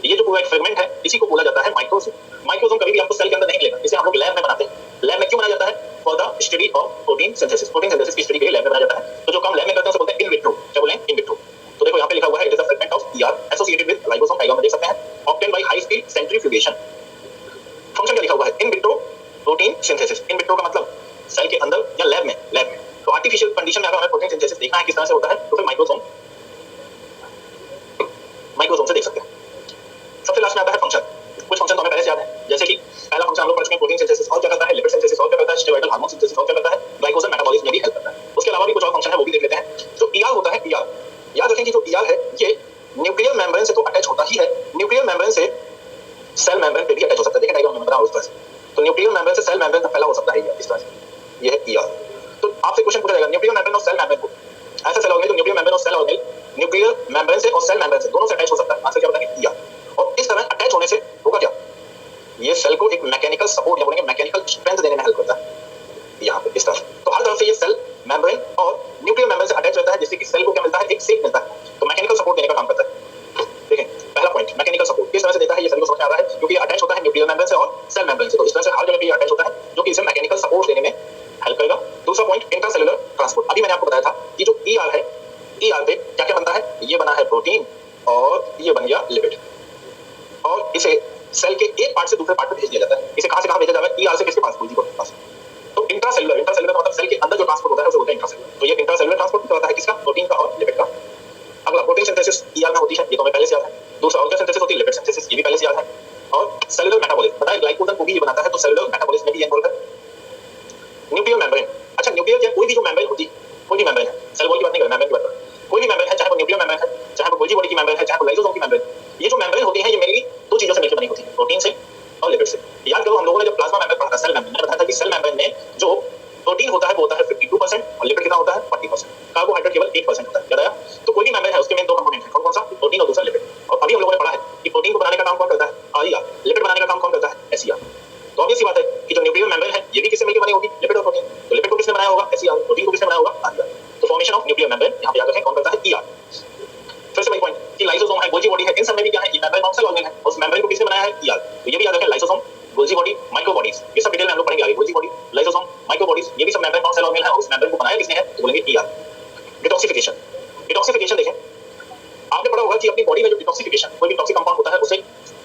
ये जो पूरा एक फ्रेगमेंट है इसी को बोला जाता है माइक्रोसोम। माइक्रोसोम कभी भी आपको सेल के अंदर नहीं मिलेगा, इसे हम लोग लैब में बनाते हैं। लैब में क्यों बनाया जाता है? For the study of protein synthesis. Protein synthesis की स्टडी के लिए लैब में बनाया जाता है। तो जो काम लैब में करते हैं उसे बोलते हैं इन विट्रो। क्या बोलें? In vitro. तो देखो यहाँ पे लिखा हुआ है it is a fragment of ER associated with ribosome. Diagram में देख सकते हैं, obtain by high speed centrifugation. Function क्या लिखा हुआ है? In vitro protein synthesis. In vitro का मतलब सेल के अंदर या लैब में। लैब में तो आर्टिफिशियल कंडीशन में अगर हमें प्रोटीन सिंथेसिस देखना है किस तरह से होता है तो फिर माइक्रोसोम से देख सकते हैं। सबसे लास्ट में आता है फंक्शन। कुछ फंक्शन तो हमें पहले से याद है, जैसे कि पहला फंक्शन हम लोग पढ़ चुके हैं, प्रोटीन सिंथेसिस और क्या करता है, लिपिड सिंथेसिस और क्या करता है, स्टेरॉइडल हार्मोन सिंथेसिस और क्या करता है, ग्लाइकोजन मेटाबॉलिज्म में भी हेल्प करता है। उसके अलावा भी कुछ और फंक्शन है वो भी देख लेते हैं। जो ईआर होता है, ईआर याद रखें कि जो ईआर है ये न्यूक्लियर मेम्ब्रेन से तो अटैच होता ही है, न्यूक्लियर मेम्ब्रेन से सेल मेम्ब्रेन पे भी अटैच हो सकता है। देखिए डायग्राम में बता रहा हूं उस तरह से। तो न्यूक्लियर मेम्ब्रेन से सेल मेम्ब्रेन तक फैला हो सकता है ये इस तरह से। ये है ईआर। तो आपसे क्वेश्चन पूछा जाएगा न्यूक्लियर मेम्ब्रेन और सेल मेम्ब्रेन को, ऐसा सेल ऑर्गेनेल जो न्यूक्लियर मेम्ब्रेन और सेल ऑर्गेनेल न्यूक्लियर मेम्ब्रेन से और सेल मेम्ब्रेन से दोनों से अटैच हो सकता है। आंसर क्या बताएंगे? ईआर। और इस तरह अटैच होने से होगा क्या? ये सेल को एक मैकेनिकल सपोर्ट या बोलेंगे मैकेनिकल स्ट्रेंथ देने में हेल्प करता है। यहाँ पे इस तरह, तो हर तरफ से ये सेल मेम्ब्रेन और न्यूक्लियर मेम्ब्रेन से अटैच रहता है, जिससे कि सेल को क्या मिलता है? एक शेप मिलता है। तो मैकेनिकल सपोर्ट देने का काम करता है। देखें पहला पॉइंट, मैकेनिकल सपोर्ट किस तरह से देता है ये सभी को समझ में आ रहा है, क्योंकि ये अटैच होता है न्यूक्लियर मेम्ब्रेन से और सेल मेम्ब्रेन से। तो इस तरह से हर जगह पे ये अटैच होता है जो कि इसे मैकेनिकल सपोर्ट देने में हेल्प करेगा। दूसरा पॉइंट, इंट्रासेलुलर ट्रांसपोर्ट। अभी मैंने आपको बताया था कि जो ईआर है, ईआर पे क्या क्या बनता है? ये बना है प्रोटीन और ये बन गया लिपिड, और इसे सेल के एक पार्ट से दूसरे पार्ट में भेज दिया जाता है। इसे कहां से कहां भेजा जाता है? ईआर से किसके पास? गोल्गी बॉडी के पास। तो इंट्रासेलुलर, इंट्रासेलुलर मतलब सेल के अंदर जो ट्रांसपोर्ट होता है उसे बोलते हैं इंट्रासेलुलर। तो ये इंट्रासेलुलर ट्रांसपोर्ट होता है किसका? प्रोटीन का और लिपिड का। अगला, प्रोटीन सिंथेसिस ईआर में होती है, ये तो हमें पहले से याद है। दूसरा, और क्या सिंथेसिस होती है? लिपिड सिंथेसिस, ये भी पहले से याद है। और सेलुलर मेटाबॉलिज्म बताया, ग्लाइकोजन को भी ये बनाता है, तो सेलुलर मेटाबॉलिज्म में भी ये इन्वॉल्व है। न्यूक्लियर मेम्ब्रेन, अच्छा न्यूक्लियर या कोई भी जो मेम्ब्रेन होती है, कोई भी मेम्ब्रेन है, सेल वॉल की बात नहीं कर रहे, मेम्ब्रेन की बात कर रहे हैं। कोई भी मेम्ब्रेन है, चाहे वो न्यूक्लियर मेम्ब्रेन है, चाहे वो गोल्गी बॉडी की मेम्ब्रेन है, चाहे वो लाइसोसोम की मेम्ब्रेन, ये जो मेम्ब्रेन होती है ये मेनली दो चीजों से मिलकर बनी होती है, प्रोटीन से और लिपिड से। याद करो हम लोगों ने जब प्लाज्मा मेम्ब्रेन पढ़ा था, सेल मेम्ब्रेन, मैंने बताया था कि सेल मेम्ब्रेन में जो प्रोटीन होता है वो होता है 52% और लिपिड कितना होता है? 40%। कार्बोहाइड्रेट केवल 8% होता है। याद आया? तो कोई भी मेम्ब्रेन है उसके मेन दो कंपोनेंट हैं, कौन सा? प्रोटीन और दूसरा लिपिड। और अभी हम लोगों ने पढ़ा है कि प्रोटीन को बनाने का काम कौन करता है? ईआर। लिपिड बनाने का काम कौन करता है? एसईआर। तो ऑब्वियस सी बात है कि जो न्यूक्लियर मेम्ब्रेन है ये भी किससे मिलकर बनी होगी? लिपिड और प्रोटीन। तो लिपिड को किसने बनाया होगा? एसईआर। प्रोटीन को किसने बनाया होगा? ईआर। तो फॉर्मेशन ऑफ न्यूक्लियर मेम्ब्रेन यहाँ पे याद रखें कौन करता है? ईआर। फिर से वही पॉइंट कि लाइसोसोम है, गोल्गी बॉडी है, इन सब में भी क्या है? ये मेम्ब्रेन कौन सा ऑर्गेन है? उस मेम्ब्रेन को किसने बनाया है? ईआर। तो ये भी याद रखें, lysosome, Golgi body, micro bodies, ये सब डिटेल में हम लोग पढ़ेंगे आगे। Golgi body, lysosome, micro bodies, ये भी सब मेम्ब्रेन कौन सा ऑर्गेन है और उस मेम्ब्रेन को बनाया किसने है? तो बोलेंगे ईआर। डिटॉक्सिफिकेशन, डिटॉक्सिफिकेशन देखें, आपने पढ़ा होगा कि अपनी बॉडी में जो डिटॉक्सिफिकेशन, कोई भी टॉक्सिक कंपाउंड होता है उसे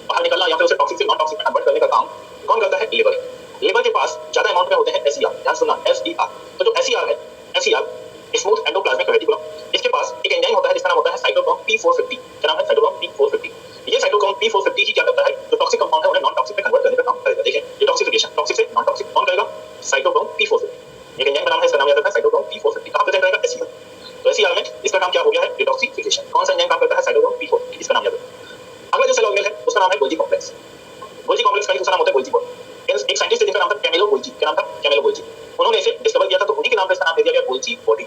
बाहर निकालना या फिर उसे टॉक्सिक से नॉन टॉक्सिक में कन्वर्ट करने का काम कौन करता है? लिवर। लिवर के पास ज्यादा अमाउंट में होते हैं एसईआर। ध्यान सुनना, एसईआर। तो जो एसईआर है, एसईआर स्मूथ एंडोप्लाज्मिक रेटिकुलम, इसके पास एक एंजाइम होता है जिसका नाम होता है साइटोक्रोम P450। क्या नाम है? Cytochrome P450। ये साइटोक्रोम P450 ही क्या करता है? जो टॉक्सिक कंपाउंड है उन्हें नॉन टॉक्सिक में कन्वर्ट करने का काम करेगा। देखिए डिटॉक्सिफिकेशन, टॉक्सिक से नॉन टॉक्सिक कौन करेगा? Cytochrome P450। एक एंजाइम का नाम है, इसका नाम याद रखना है, साइटोक्रोम P450। कहां प्रेजेंट रहेगा? एसईआर। तो एसईआर में इसका काम क्या हो गया है? डिटॉक्सिफिकेशन। कौन सा एंजाइम काम करता है? साइटोक्रोम P450, इसका नाम याद रखना। अगला जो सेल ऑर्गेनेल है उसका नाम है गोल्गी कॉम्प्लेक्स। गोल्गी कॉम्प्लेक्स का दूसरा नाम होता है गोल्गी बॉडी। एक साइंटिस्ट है जिनका नाम था कैमिलो गोल्जी। क्या नाम था? Camillo Golgi. उन्होंने इसे डिस्कवर किया था, तो उन्हीं के नाम पे इसका नाम दे दिया गया गोल्जी बॉडी।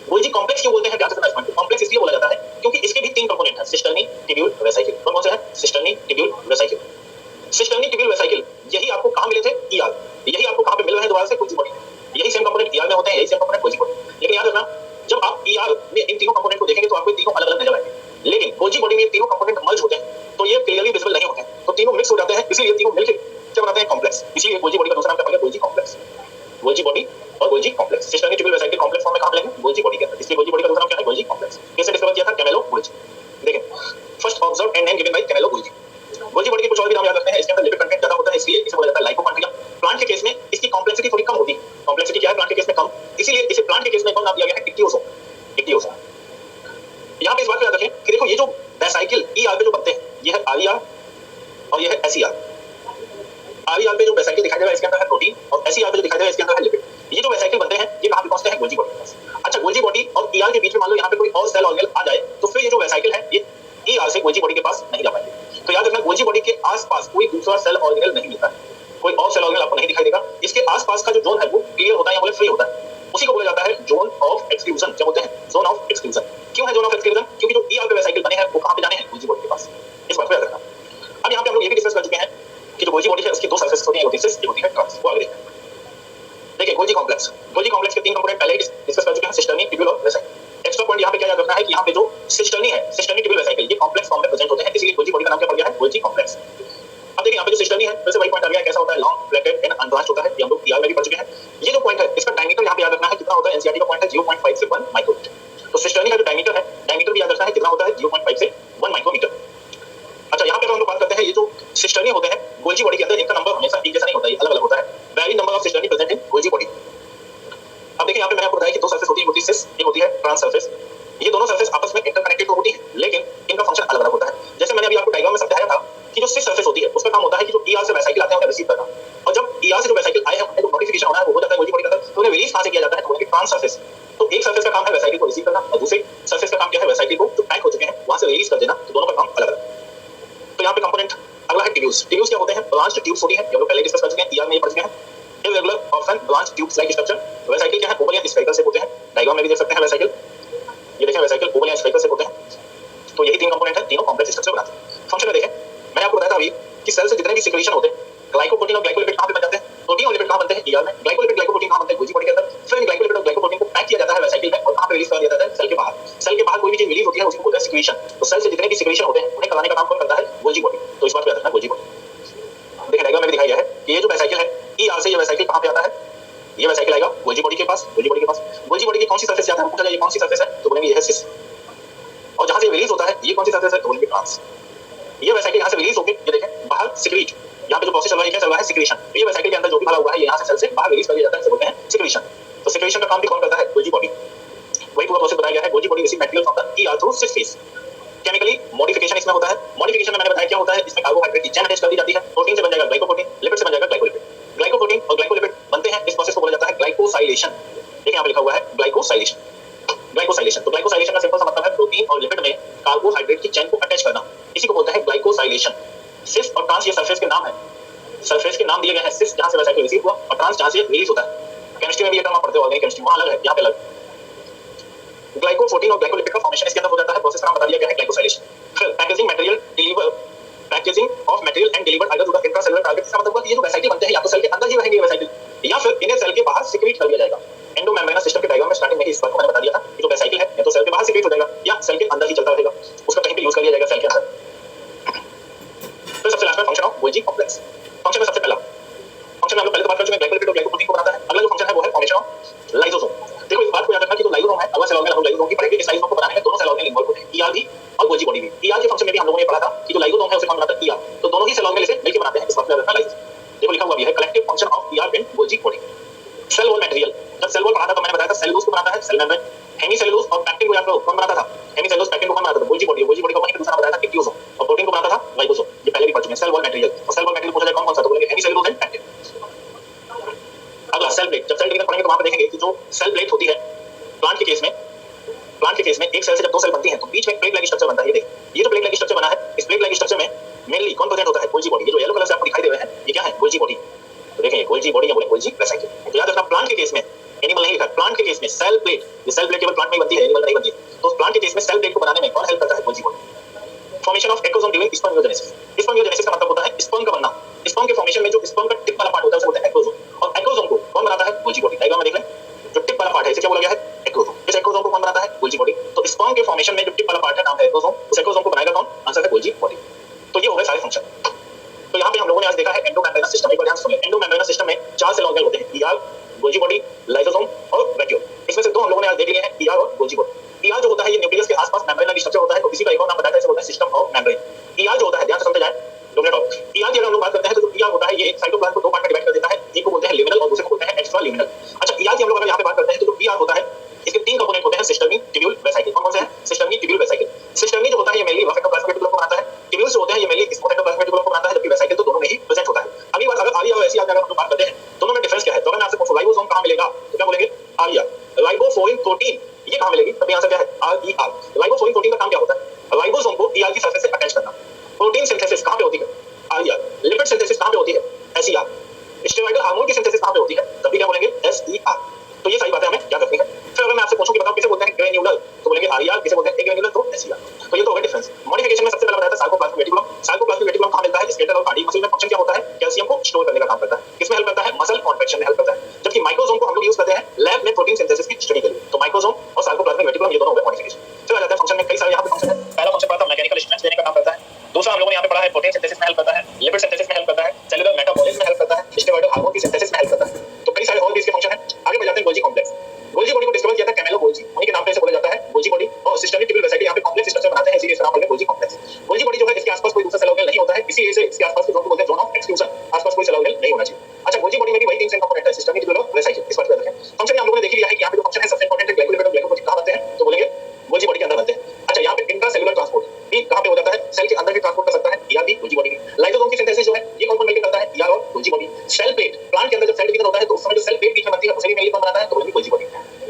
गोल्जी कॉम्प्लेक्स क्यों बोलते हैं? ध्यान से सुनना इस पॉइंट को। कॉम्प्लेक्स इसलिए बोला जाता है क्योंकि इसके भी तीन कंपोनेंट हैं, सिस्टर्नी, ट्यूब्यूल, वेसाइकिल। कौन से हैं? Cisternae, tubule, vesicle. Cisternae, tubule, vesicle यही आपको कहां मिले थे? ईआर। यही आपको कहां पे मिल रहे हैं दोबारा से? Golgi body. यही सेम कंपोनेंट ईआर में होते हैं, यही सेम कंपोनेंट गोल्जी बॉडी। लेकिन याद रखना, जब आप ईआर में इन तीनों कंपोनेंट को देखेंगे तो आपको तीनों अलग-अलग नजर आएंगे, लेकिन गोल्जी बॉडी में ये तीनों कंपोनेंट मर्ज होते हैं इसीलिए तीनों मिलकर क्या बनाते हैं? कॉम्प्लेक्स। इसीलिए गोल्जी बॉडी का दूसरा नाम क्या पड़ेगा? Golgi complex. गोल्जी बॉडी और Golgi complex cisternae tubule vesicle complex form में कहां मिलेंगे? गोल्जी बॉडी के अंदर। इसलिए गोल्जी बॉडी का दूसरा नाम क्या है? Golgi complex. किसने डिस्कवर किया था? Camillo Golgi. देखें, first observed and name given by Camillo Golgi. Golgi body के कुछ और भी नाम याद रखते हैं। इसके अंदर लिपिड कंटेंट ज्यादा होता है, इसलिए इसे बोला जाता है लाइकोकॉन्ड्रिया। प्लांट के केस में इसकी कॉम्प्लेक्सिटी थोड़ी कम होती है। कॉम्प्लेक्सिटी क्या है प्लांट के केस में? कम। इसीलिए इसे प्लांट के केस में कौन नाम दिया गया है? इक्टियोसोम। इक्टियोसोम। यहां पे इस बात को याद रखें कि देखो ये जो वेसाइकल ईआर पे जो बनते हैं, ये है आरईआर और ये है एसईआर। आरईआर पे जो वेसाइकल दिखाई दे रहा है इसके अंदर है प्रोटीन, और एसईआर पे जो दिखाई दे रहा है इसके अंदर है लिपिड। ये जो वेसाइकल बनते हैं ये कहां पे पहुंचते हैं? गोल्जी बॉडी के पास। अच्छा, गोल्जी बॉडी और ईआर के बीच में मान लो यहां पे कोई और सेल ऑर्गेनल आ जाए तो फिर ये जो वेसाइकल है ये ईआर से गोल्जी बॉडी के पास नहीं जा पाएंगे। तो याद रखना, गोल्जी बॉडी के आसपास कोई दूसरा सेल ऑर्गेनल नहीं मिलता है, कोई और सेल ऑर्गेनल आपको नहीं दिखाई देगा। इसके आसपास का जो जोन है वो क्लियर होता है या बोले फ्री होता है, उसी को बोला जाता है जोन ऑफ एक्सक्लूजन। क्या बोलते हैं? Zone of exclusion. क्यों है जोन ऑफ एक्सक्लूजन? क्योंकि जो ईआर पे वेसाइकल बने हैं वो कहां पे जाने हैं? गोल्जी बॉडी के पास। इस बात को याद रखना। अब यहां पे हम लोग ये भी डिस्कस कर चुके हैं कि जो गोल्जी बॉडी है उसकी दो सरफेस होती है, एक होती है सिस, एक होती है ट्रांस। वो आगे देखिए, गोल्जी कॉम्प्लेक्स। गोल्जी कॉम्प्लेक्स के तीन कंपोनेंट पहले डिस्कस कर चुके हैं, सिस्टर्नी, ट्यूब्यूल और वेसाइकल। एक्स्ट्रा पॉइंट यहां पे क्या याद रखना है कि यहां पे जो सिस्टर्नी है, सिस्टर्नी ट्यूब्यूल वेसाइकल, ये कॉम्प्लेक्स फॉर्म में प्रेजेंट होते हैं, इसलिए गोल्जी बॉडी का नाम क्या पड़ गया है? Golgi complex. अब देखिए यहां पे जो सिस्टर्नी है वैसे वही पॉइंट आ गया, कैसा होता है? लॉन्ग, फ्लैटेड एंड अनब्रांच्ड होता है। ये हम लोग ईआर में भी पढ़ चुके हैं। ये जो पॉइंट है इसका डायमीटर यहां पे याद रखना है कितना होता है? एनसीईआरटी का पॉइंट है 0.5 से 1 माइक्रोमीटर। तो सिस्टर्नी का जो डायमीटर है, डायमीटर भी याद रखना है कितना होता है? 0.5 से 1 माइक्रोमीटर। अच्छा, यहां पे हम लोग बात करते हैं ये जो सिस्टर्नी होते हैं गोल्जी बॉडी के अंदर, इनका नंबर हमेशा एक जैसा नहीं होता है, अलग अलग होता है। Vary number of cisternae present in Golgi body. अब देखिए यहां पे मैंने आपको बताया कि दो सरफेस होती है, एक होती है सिस, एक होती है ट्रांस सरफेस। ये दोनों सरफेस आपस में इंटरकनेक्टेड तो होती है, लेकिन इनका फंक्शन अलग अलग होता है। जैसे मैंने अभी आपको डायग्राम में समझाया था कि जो सिस सरफेस होती है उसका काम होता है कि जो ईआर से वेसाइकल आते हैं उन्हें रिसीव करना, और जब ईआर से जो वेसाइकल आए हैं उन्हें जो मॉडिफिकेशन होना है वो हो जाता है गोल्जी बॉडी के अंदर, तो उन्हें रिलीज कहां से किया जाता है? तो उनके ट्रांस सरफेस। तो एक सरफेस का काम है वेसाइकल को रिसीव करना, और दूसरे सरफेस का काम क्या है? वेसाइकल को जो पैक हो चुके हैं वहां से रिलीज कर देना। तो दोनों का काम अलग अलग। तो यहाँ पे कंपोनेंट अगला है ट्यूब्यूल्स। ट्यूब्यूल्स क्या होते हैं? ब्रांच्ड ट्यूब्स होती हैं, ये हम लोग पहले डिस्कस कर चुके हैं, ईआर में ये पढ़ चुके हैं। Irregular often branch tubes like structure. Vesicle क्या है? ओवल या स्फेरिकल शेप होते हैं। डायग्राम में भी देख सकते हैं वेसाइकल, ये देखें वेसाइकल ओवल या स्फेरिकल शेप होते हैं। तो यही तीन कंपोनेंट है, तीनों कॉम्प्लेक्स स्ट्रक्चर बनाते हैं। फंक्शन में देखें, मैंने आपको बताया था अभी कि सेल से जितने भी सिक्रीशन होते हैं, ग्लाइकोप्रोटीन और ग्लाइकोलिपिड कहां पे बन जाते हैं? प्रोटीन और लिपिड कहां बनते हैं? ईआर में। ग्लाइकोलिपिड ग्लाइकोप्रोटीन कहां बनते हैं? गोल्जी बॉडी के अंदर। फिर इन ग्लाइकोलिपिड और ग्लाइकोप्रोटीन को पैक किया जाता है वेसाइकल में, और कहां पे रिलीज कर दिया जाता है? सेल के बाहर। सेल के बाहर कोई भी चीज रिलीज होती है उसको बोलते हैं सिक्रीशन। तो सेल से जितने भी सिक्रीशन होते हैं उन्हें कराने का काम कौन करता है? Golgi body. तो इस बात को याद रखना, गोल्जी बॉडी। देखिए डायग्राम में भी दिखाया गया है कि ये जो वेसाइकल है, ईआर से ये वेसाइकल कहां पे आता है? ये वेसाइकल आएगा गोल्जी बॉडी के पास। गोल्जी बॉडी के पास, गोल्जी बॉडी की कौन सी सरफेस से आता है? पूछा जाए ये कौन सी सरफेस है, तो बोलेंगे ये है सिस। और जहां से रिलीज होता है ये कौन सी सरफेस है? तो बोलेंगे ट्रांस। ये वेसाइकल यहां से रिलीज होकर ये देखें बाहर सिक्रीट, यहां पे जो प्रोसेस चल रहा है क्या चल रहा है? सिक्रीशन। तो ये वेसाइकल के अंदर जो भी भरा हुआ है ये यहां से सेल से बाहर रिलीज कर दिया जाता है, इसे बोलते हैं सिक्रीशन। तो सिक्रीशन का काम भी कौन करता है? Golgi body. वही पूरा प्रोसेस बताया गया है। Golgi body receive material from the ER through cis face. Chemically modification इसमें होता है। मॉडिफिकेशन में मैंने बताया क्या होता है, इसमें कार्बोहाइड्रेट की चेन अटैच कर दी जाती है। प्रोटीन से बन जाएगा ग्लाइकोप्रोटीन, लिपिड से बन जाएगा ग्लाइकोलिपिड। ग्लाइकोप्रोटीन और ग्लाइकोलिपिड बनते हैं, इस प्रोसेस को बोला जाता है ग्लाइकोसाइलेशन। देखिए यहां पे लिखा हुआ है ग्लाइकोसाइलेशन। ग्लाइकोसाइलेशन, तो ग्लाइकोसाइलेशन का सिंपल सा मतलब है प्रोटीन और लिपिड में कार्बोहाइड्रेट की चेन को अटैच करना, इसी को बोलते हैं ग्लाइकोसाइलेशन। सिस और ट्रांस ये सरफेस के नाम है, सरफेस के नाम दिए गए हैं। सिस जहां से वेसाइकल रिसीव हुआ, और ट्रांस जहां से रिलीज होता है। केमिस्ट्री में भी ये टर्म आप पढ़ते हो, ऑर्गेनिक केमिस्ट्री, वहां अलग है, यहां पे अलग। ग्लाइकोप्रोटीन और ग्लाइकोलिपिड का फॉर्मेशन इसके अंदर हो जाता है, प्रोसेस का नाम बता दिया गया है ग्लाइकोसाइलेशन। फिर packaging material deliver, packaging of material and delivered either to the intracellular target. इसका मतलब है ये जो वेसाइकल बनते हैं या तो सेल के अंदर ही रहेंगे वेसाइकल, या फिर इन्हें सेल के बाहर सिक्रीट कर दिया जाएगा। एंडोमेम्ब्रेनस सिस्टम के डायग्राम में स्टार्टिंग में ही इस बात को मैंने बता दिया था कि जो वेसाइकल है या तो सेल के बाहर सिक्रीट हो जाएगा या सेल के अंदर ही चलता रहेगा, उसका कहीं पे यूज कर लिया जाएगा सेल के अंदर। तो सबसे लास्ट में function of Golgi complex. Function में सबसे पहला फंक्शन हम लोग पहले तो बात कर चुके हैं, ग्लाइकोलिपिड और ग्लाइकोप्रोटीन को बनाता है। अगला जो फंक्शन है वो है फॉर्मेशन ऑफ लाइसोसोम। देखो इस बात को याद रखना कि जो लाइसोसोम है, अगला सेल ऑर्गेनल हम लाइसोसोम की पढ़ेंगे। इस लाइसोसोम को बनाने में दोनों सेल ऑर्गेनल इन्वॉल्व होते हैं, ईआर भी और गोल्जी बॉडी भी। ईआर के फंक्शन में भी हम लोगों ने पढ़ा था कि जो लाइसोसोम है उसे कौन बनाता है? ईआर। तो दोनों ही सेल ऑर्गेनल इसे मिलकर बनाते हैं, इस बात को याद रखना लाइसोसोम। देखो लिखा हुआ भी है collective function of ER in Golgi body. Cell wall material, जब सेल वॉल पढ़ा था तो मैंने बताया था सेलुलोज को बनाता है सेल मेम्ब्रेन, हेमीसेलुलोज और पैक्टिन को याद करो कौन बनाता था? हेमीसेलुलोज पैक्टिन को कौन बनाता था? Golgi body. गोल्जी बॉडी का वहीं पे दूसरा बताया था इक्टियोसोम, और प्रोटीन को बनाता था लाइसोसोम। ये पहले भी पढ़ चुके हैं। सेल वॉल मटेरियल, और सेल वॉल मटेरियल पूछा जाए कौन कौन सा, तो बोलेंगे हेमीसेलुलोज एंड पैक्टिन। अगला सेल प्लेट। जब सेल डिवीजन पढ़ेंगे तो वहां पे देखेंगे कि जो सेल प्लेट होती है प्लांट के केस में, प्लांट के केस में एक सेल से जब दो सेल बनती हैं तो बीच में प्लेट लाइक स्ट्रक्चर बनता है। ये देखिए, ये जो प्लेट लाइक स्ट्रक्चर बना है, इस प्लेट लाइक स्ट्रक्चर में मेनली कौन प्रेजेंट होता है? Golgi body. ये जो येलो कलर से आपको दिखाई दे रहे हैं ये क्या है? Golgi body. तो देखें गोल्जी बॉडी या बोले गोल्जी वेसाइकल। तो याद रखना प्लांट के केस में, एनिमल नहीं लिखा, प्लांट के केस में सेल प्लेट, ये सेल प्लेट केवल प्लांट में ही बनती है, एनिमल नहीं बनती। तो प्लांट के केस में सेल प्लेट को बनाने में कौन हेल्प करता है? Golgi body. Formation of exosome during spermiogenesis. Spermiogenesis का मतलब होता है स्पर्म का बनना। स्पर्म के फॉर्मेशन में जो स्पर्म का टिप वाला पार्ट होता है उसे बोलते हैं एक्सोसोम, और एक्सोसोम को कौन बनाता है? Golgi body. डायग्राम में देख लें, जो टिप वाला पार्ट है इसे क्या बोला गया है? एक्सोसोम। इस एक्सोसोम को कौन बनाता है? Golgi body. तो स्पर्म के फॉर्मेशन में जो टिप वाला पार्ट है नाम है एक्सोसोम, उस एक्सोसोम को बनाएगा कौन? आंसर है गोल्जी बॉडी। तो ये हो गए सारे फंक्शन। तो यहाँ पे हम लोगों ने आज देखा है एंडोमेम्ब्रेनस सिस्टम। एक बार ध्यान से सुनिए, एंडोमेम्ब्रेनस सिस्टम में 4 सेल ऑर्गेनल होते हैं, ईआर, गोल्जी बॉडी, लाइसोसोम और वैक्यूल। इसमें से 2 हम लोगों ने आज देख लिए हैं, ईआर और गोल्जी बॉडी। ईआर जो होता है ये न्यूक्लियस के आसपास मेम्ब्रेन स्ट्रक्चर होता है, तो इसी का एक और नाम बताया है, होता है सिस्टम ऑफ मेम्ब्रेन। ईआर जो होता है, ध्यान से समझते जाएं, डोमिनेट ऑफ ईआर की अगर हम लोग बात करते हैं तो जो ईआर होता है ये साइटोप्लाज्म को 2 पार्ट में डिवाइड कर देता है, एक को बोलते हैं लिमिनल और दूसरे को बोलते हैं एक्स्ट्रा लिमिनल। अच्छा, ईआर की हम लोग अगर यहाँ पे बात करते हैं तो जो ईआर होता है इसके 3 कंपोनेंट होते हैं, सिस्टर्नी, ट्यूब्यूल, वेसिकल। कौन कौन से हैं? Cisternae, tubule, vesicle. सिस्टर्नी जो होता है ये मेनली साइटोप्लाज्म रेटिकुलम को बनाता है, ट्यूब्यूल्स जो होते हैं ये मेनली साइटोप्लाज्म रेटिकुलम को बनाता है, जबकि वेसिकल तो दोनों में ही प्रेजेंट होता है। अगली बात, अगर आरईआर और एसईआर की अगर हम लोग बात करते हैं, दोनों में डिफरेंस क्या है? तो अगर मैं आपसे पूछूं राइबोसोम कहां मिलेगा, तो क्या बोलेंगे? आरईआर। राइबोफोरिन प्रोटीन ये कहां मिलेगी? तब आंसर क्या है? आरईआर। राइबोफोरिन प्रोटीन का काम क्या होता है? राइबोसोम को ईआर की सरफेस से अटैच करना। प्रोटीन सिंथेसिस कहां पे होती है? आरईआर। लिपिड सिंथेसिस कहां पे होती है? एसईआर। स्टेरॉइडल हार्मोन की सिंथेसिस कहां पे होती है? तभी क्या बोलेंगे? एसईआर। तो ये सारी बातें हमें याद रखनी है। फिर अगर मैं आपसे पूछूं कि बताओ किसे बोलते हैं ग्रेन्युलर, तो बोलेंगे आरईआर, किसे बोलते हैं एग्रेन्युलर, तो एसईआर। तो ये तो हो गया डिफरेंस। मॉडिफिकेशन में सबसे पहला बताया था सार्कोप्लाज्मिक रेटिकुलम। सार्कोप्लाज्मिक रेटिकुलम कहां मिलता है? स्केलेटल और कार्डियक मसल में। फंक्शन क्या होता है? कैल्शियम को स्टोर करने का काम करता है। किसमें हेल्प करता है? मसल कॉन्ट्रैक्शन में हेल्प करता है। जबकि माइक्रोसोम को हम लोग यूज करते हैं लैब में प्रोटीन सिंथेसिस की स्टडी के लिए। तो माइक्रोसोम और सार्कोप्लाज्मिक रेटिकुलम ये दोनों हो गए मॉडिफिकेशन। फिर आ जाता है फंक्शन में, कई सारे यहाँ पे फंक्शन है। पहला फंक्शन पढ़ा था मैकेनिकल स्ट्रेंथ देने का काम करता है। दूसरा हम लोगों ने यहाँ पे पढ़ा है प्रोटीन सिंथेसिस में हेल्प करता है, लिपिड सिंथेसिस में हेल्प करता है, सेलुलर मेटाबॉलिज्म में हेल्प करता है, स्टेरॉइडल हार्मोन की सिंथेसिस में हेल्प करता है। तो कई सारे और भी इसके फंक्शन है। आगे बढ़ जाते हैं गोल्जी कॉम्प्लेक्स। गोल्जी बॉडी को डिस्कवर किया था कैमेलो गोल्जी, उन्हीं के नाम पे इसे बोला जाता है गोल्जी बॉडी। और सिस्टमिक ट्यूब्यूल वेसिकल यहाँ पे कॉम्प्लेक्स स्ट्रक्चर बनाते हैं, इसीलिए इसका नाम पड़ गया गोल्जी कॉम्प्लेक्स। गोल्जी बॉडी जो है इसके आसपास कोई दूसरा सेल ऑर्गेनल नहीं होता है, इसी वजह से इसके आसपास के जोन को बोलते हैं जोन ऑफ एक्सक्लूजन। आसपास कोई सेल ऑर्गेनल नहीं होना चाहिए। अच्छा, गोल्जी बॉडी में भी वही 3 सेल कंपोनेंट है, सिस्टमिक ट्यूब्यूल और वेसिकल। इस बात को याद रखें। फंक्शन में हम लोगों ने देख लिया है कि यहाँ पे जो फंक्शन है सबसे इंपॉर्टेंट है ग्लाइकोलिपिड और ग्लाइकोप्रोटीन कहां बनते हैं? तो बोलेंगे गोल्जी बॉडी के अंदर बनते हैं। अच्छा, यहाँ पे इंट्रासेलुलर ट्रांसपोर्ट भी कहां पे हो जाता है? सेल के अंदर भी ट्रांसपोर्ट कर सकता है, ईआर भी गोल्जी बॉडी भी। लाइसोसोम की सिंथेसिस जो है ये कौन मिलकर करता है? ईआर और Golgi body. Cell plate, plant के अंदर जब सेल डिवीजन होता है तो उस समय जो सेल प्लेट बीच में बनती है उसे भी मेनली कौन बनाता है? तो बोलेंगे गोल्जी बॉडी।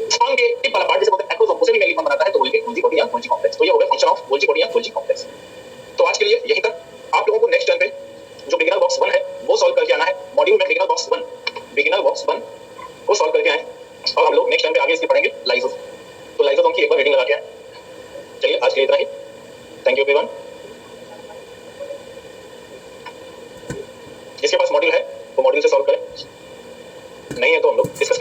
स्पर्म के टिप वाला पार्ट जिसे बोलते हैं एक्सोसोम, उसे भी मेनली कौन बनाता है? तो बोलेंगे गोल्जी बॉडी या गोल्जी कॉम्प्लेक्स। तो ये हो गया फंक्शन ऑफ गोल्जी बॉडी या गोल्जी कॉम्प्लेक्स। तो आज के लिए यही तक। आप लोगों को नेक्स्ट टर्न पे जो बिगिनर बॉक्स 1 है वो सॉल्व करके आना है। मॉड्यूल में बिगिनर बॉक्स 1 को सॉल्व करके आए और हम लोग नेक्स्ट टाइम पे आगे इसके पढ़ेंगे लाइसोसोम। तो लाइसोसोम की एक बार रीडिंग लगा के आए। चलिए आज के लिए इतना ही। Thank you everyone. जिसके पास मॉड्यूल है वो मॉड्यूल से सॉल्व करें, नहीं है तो हम लोग इसका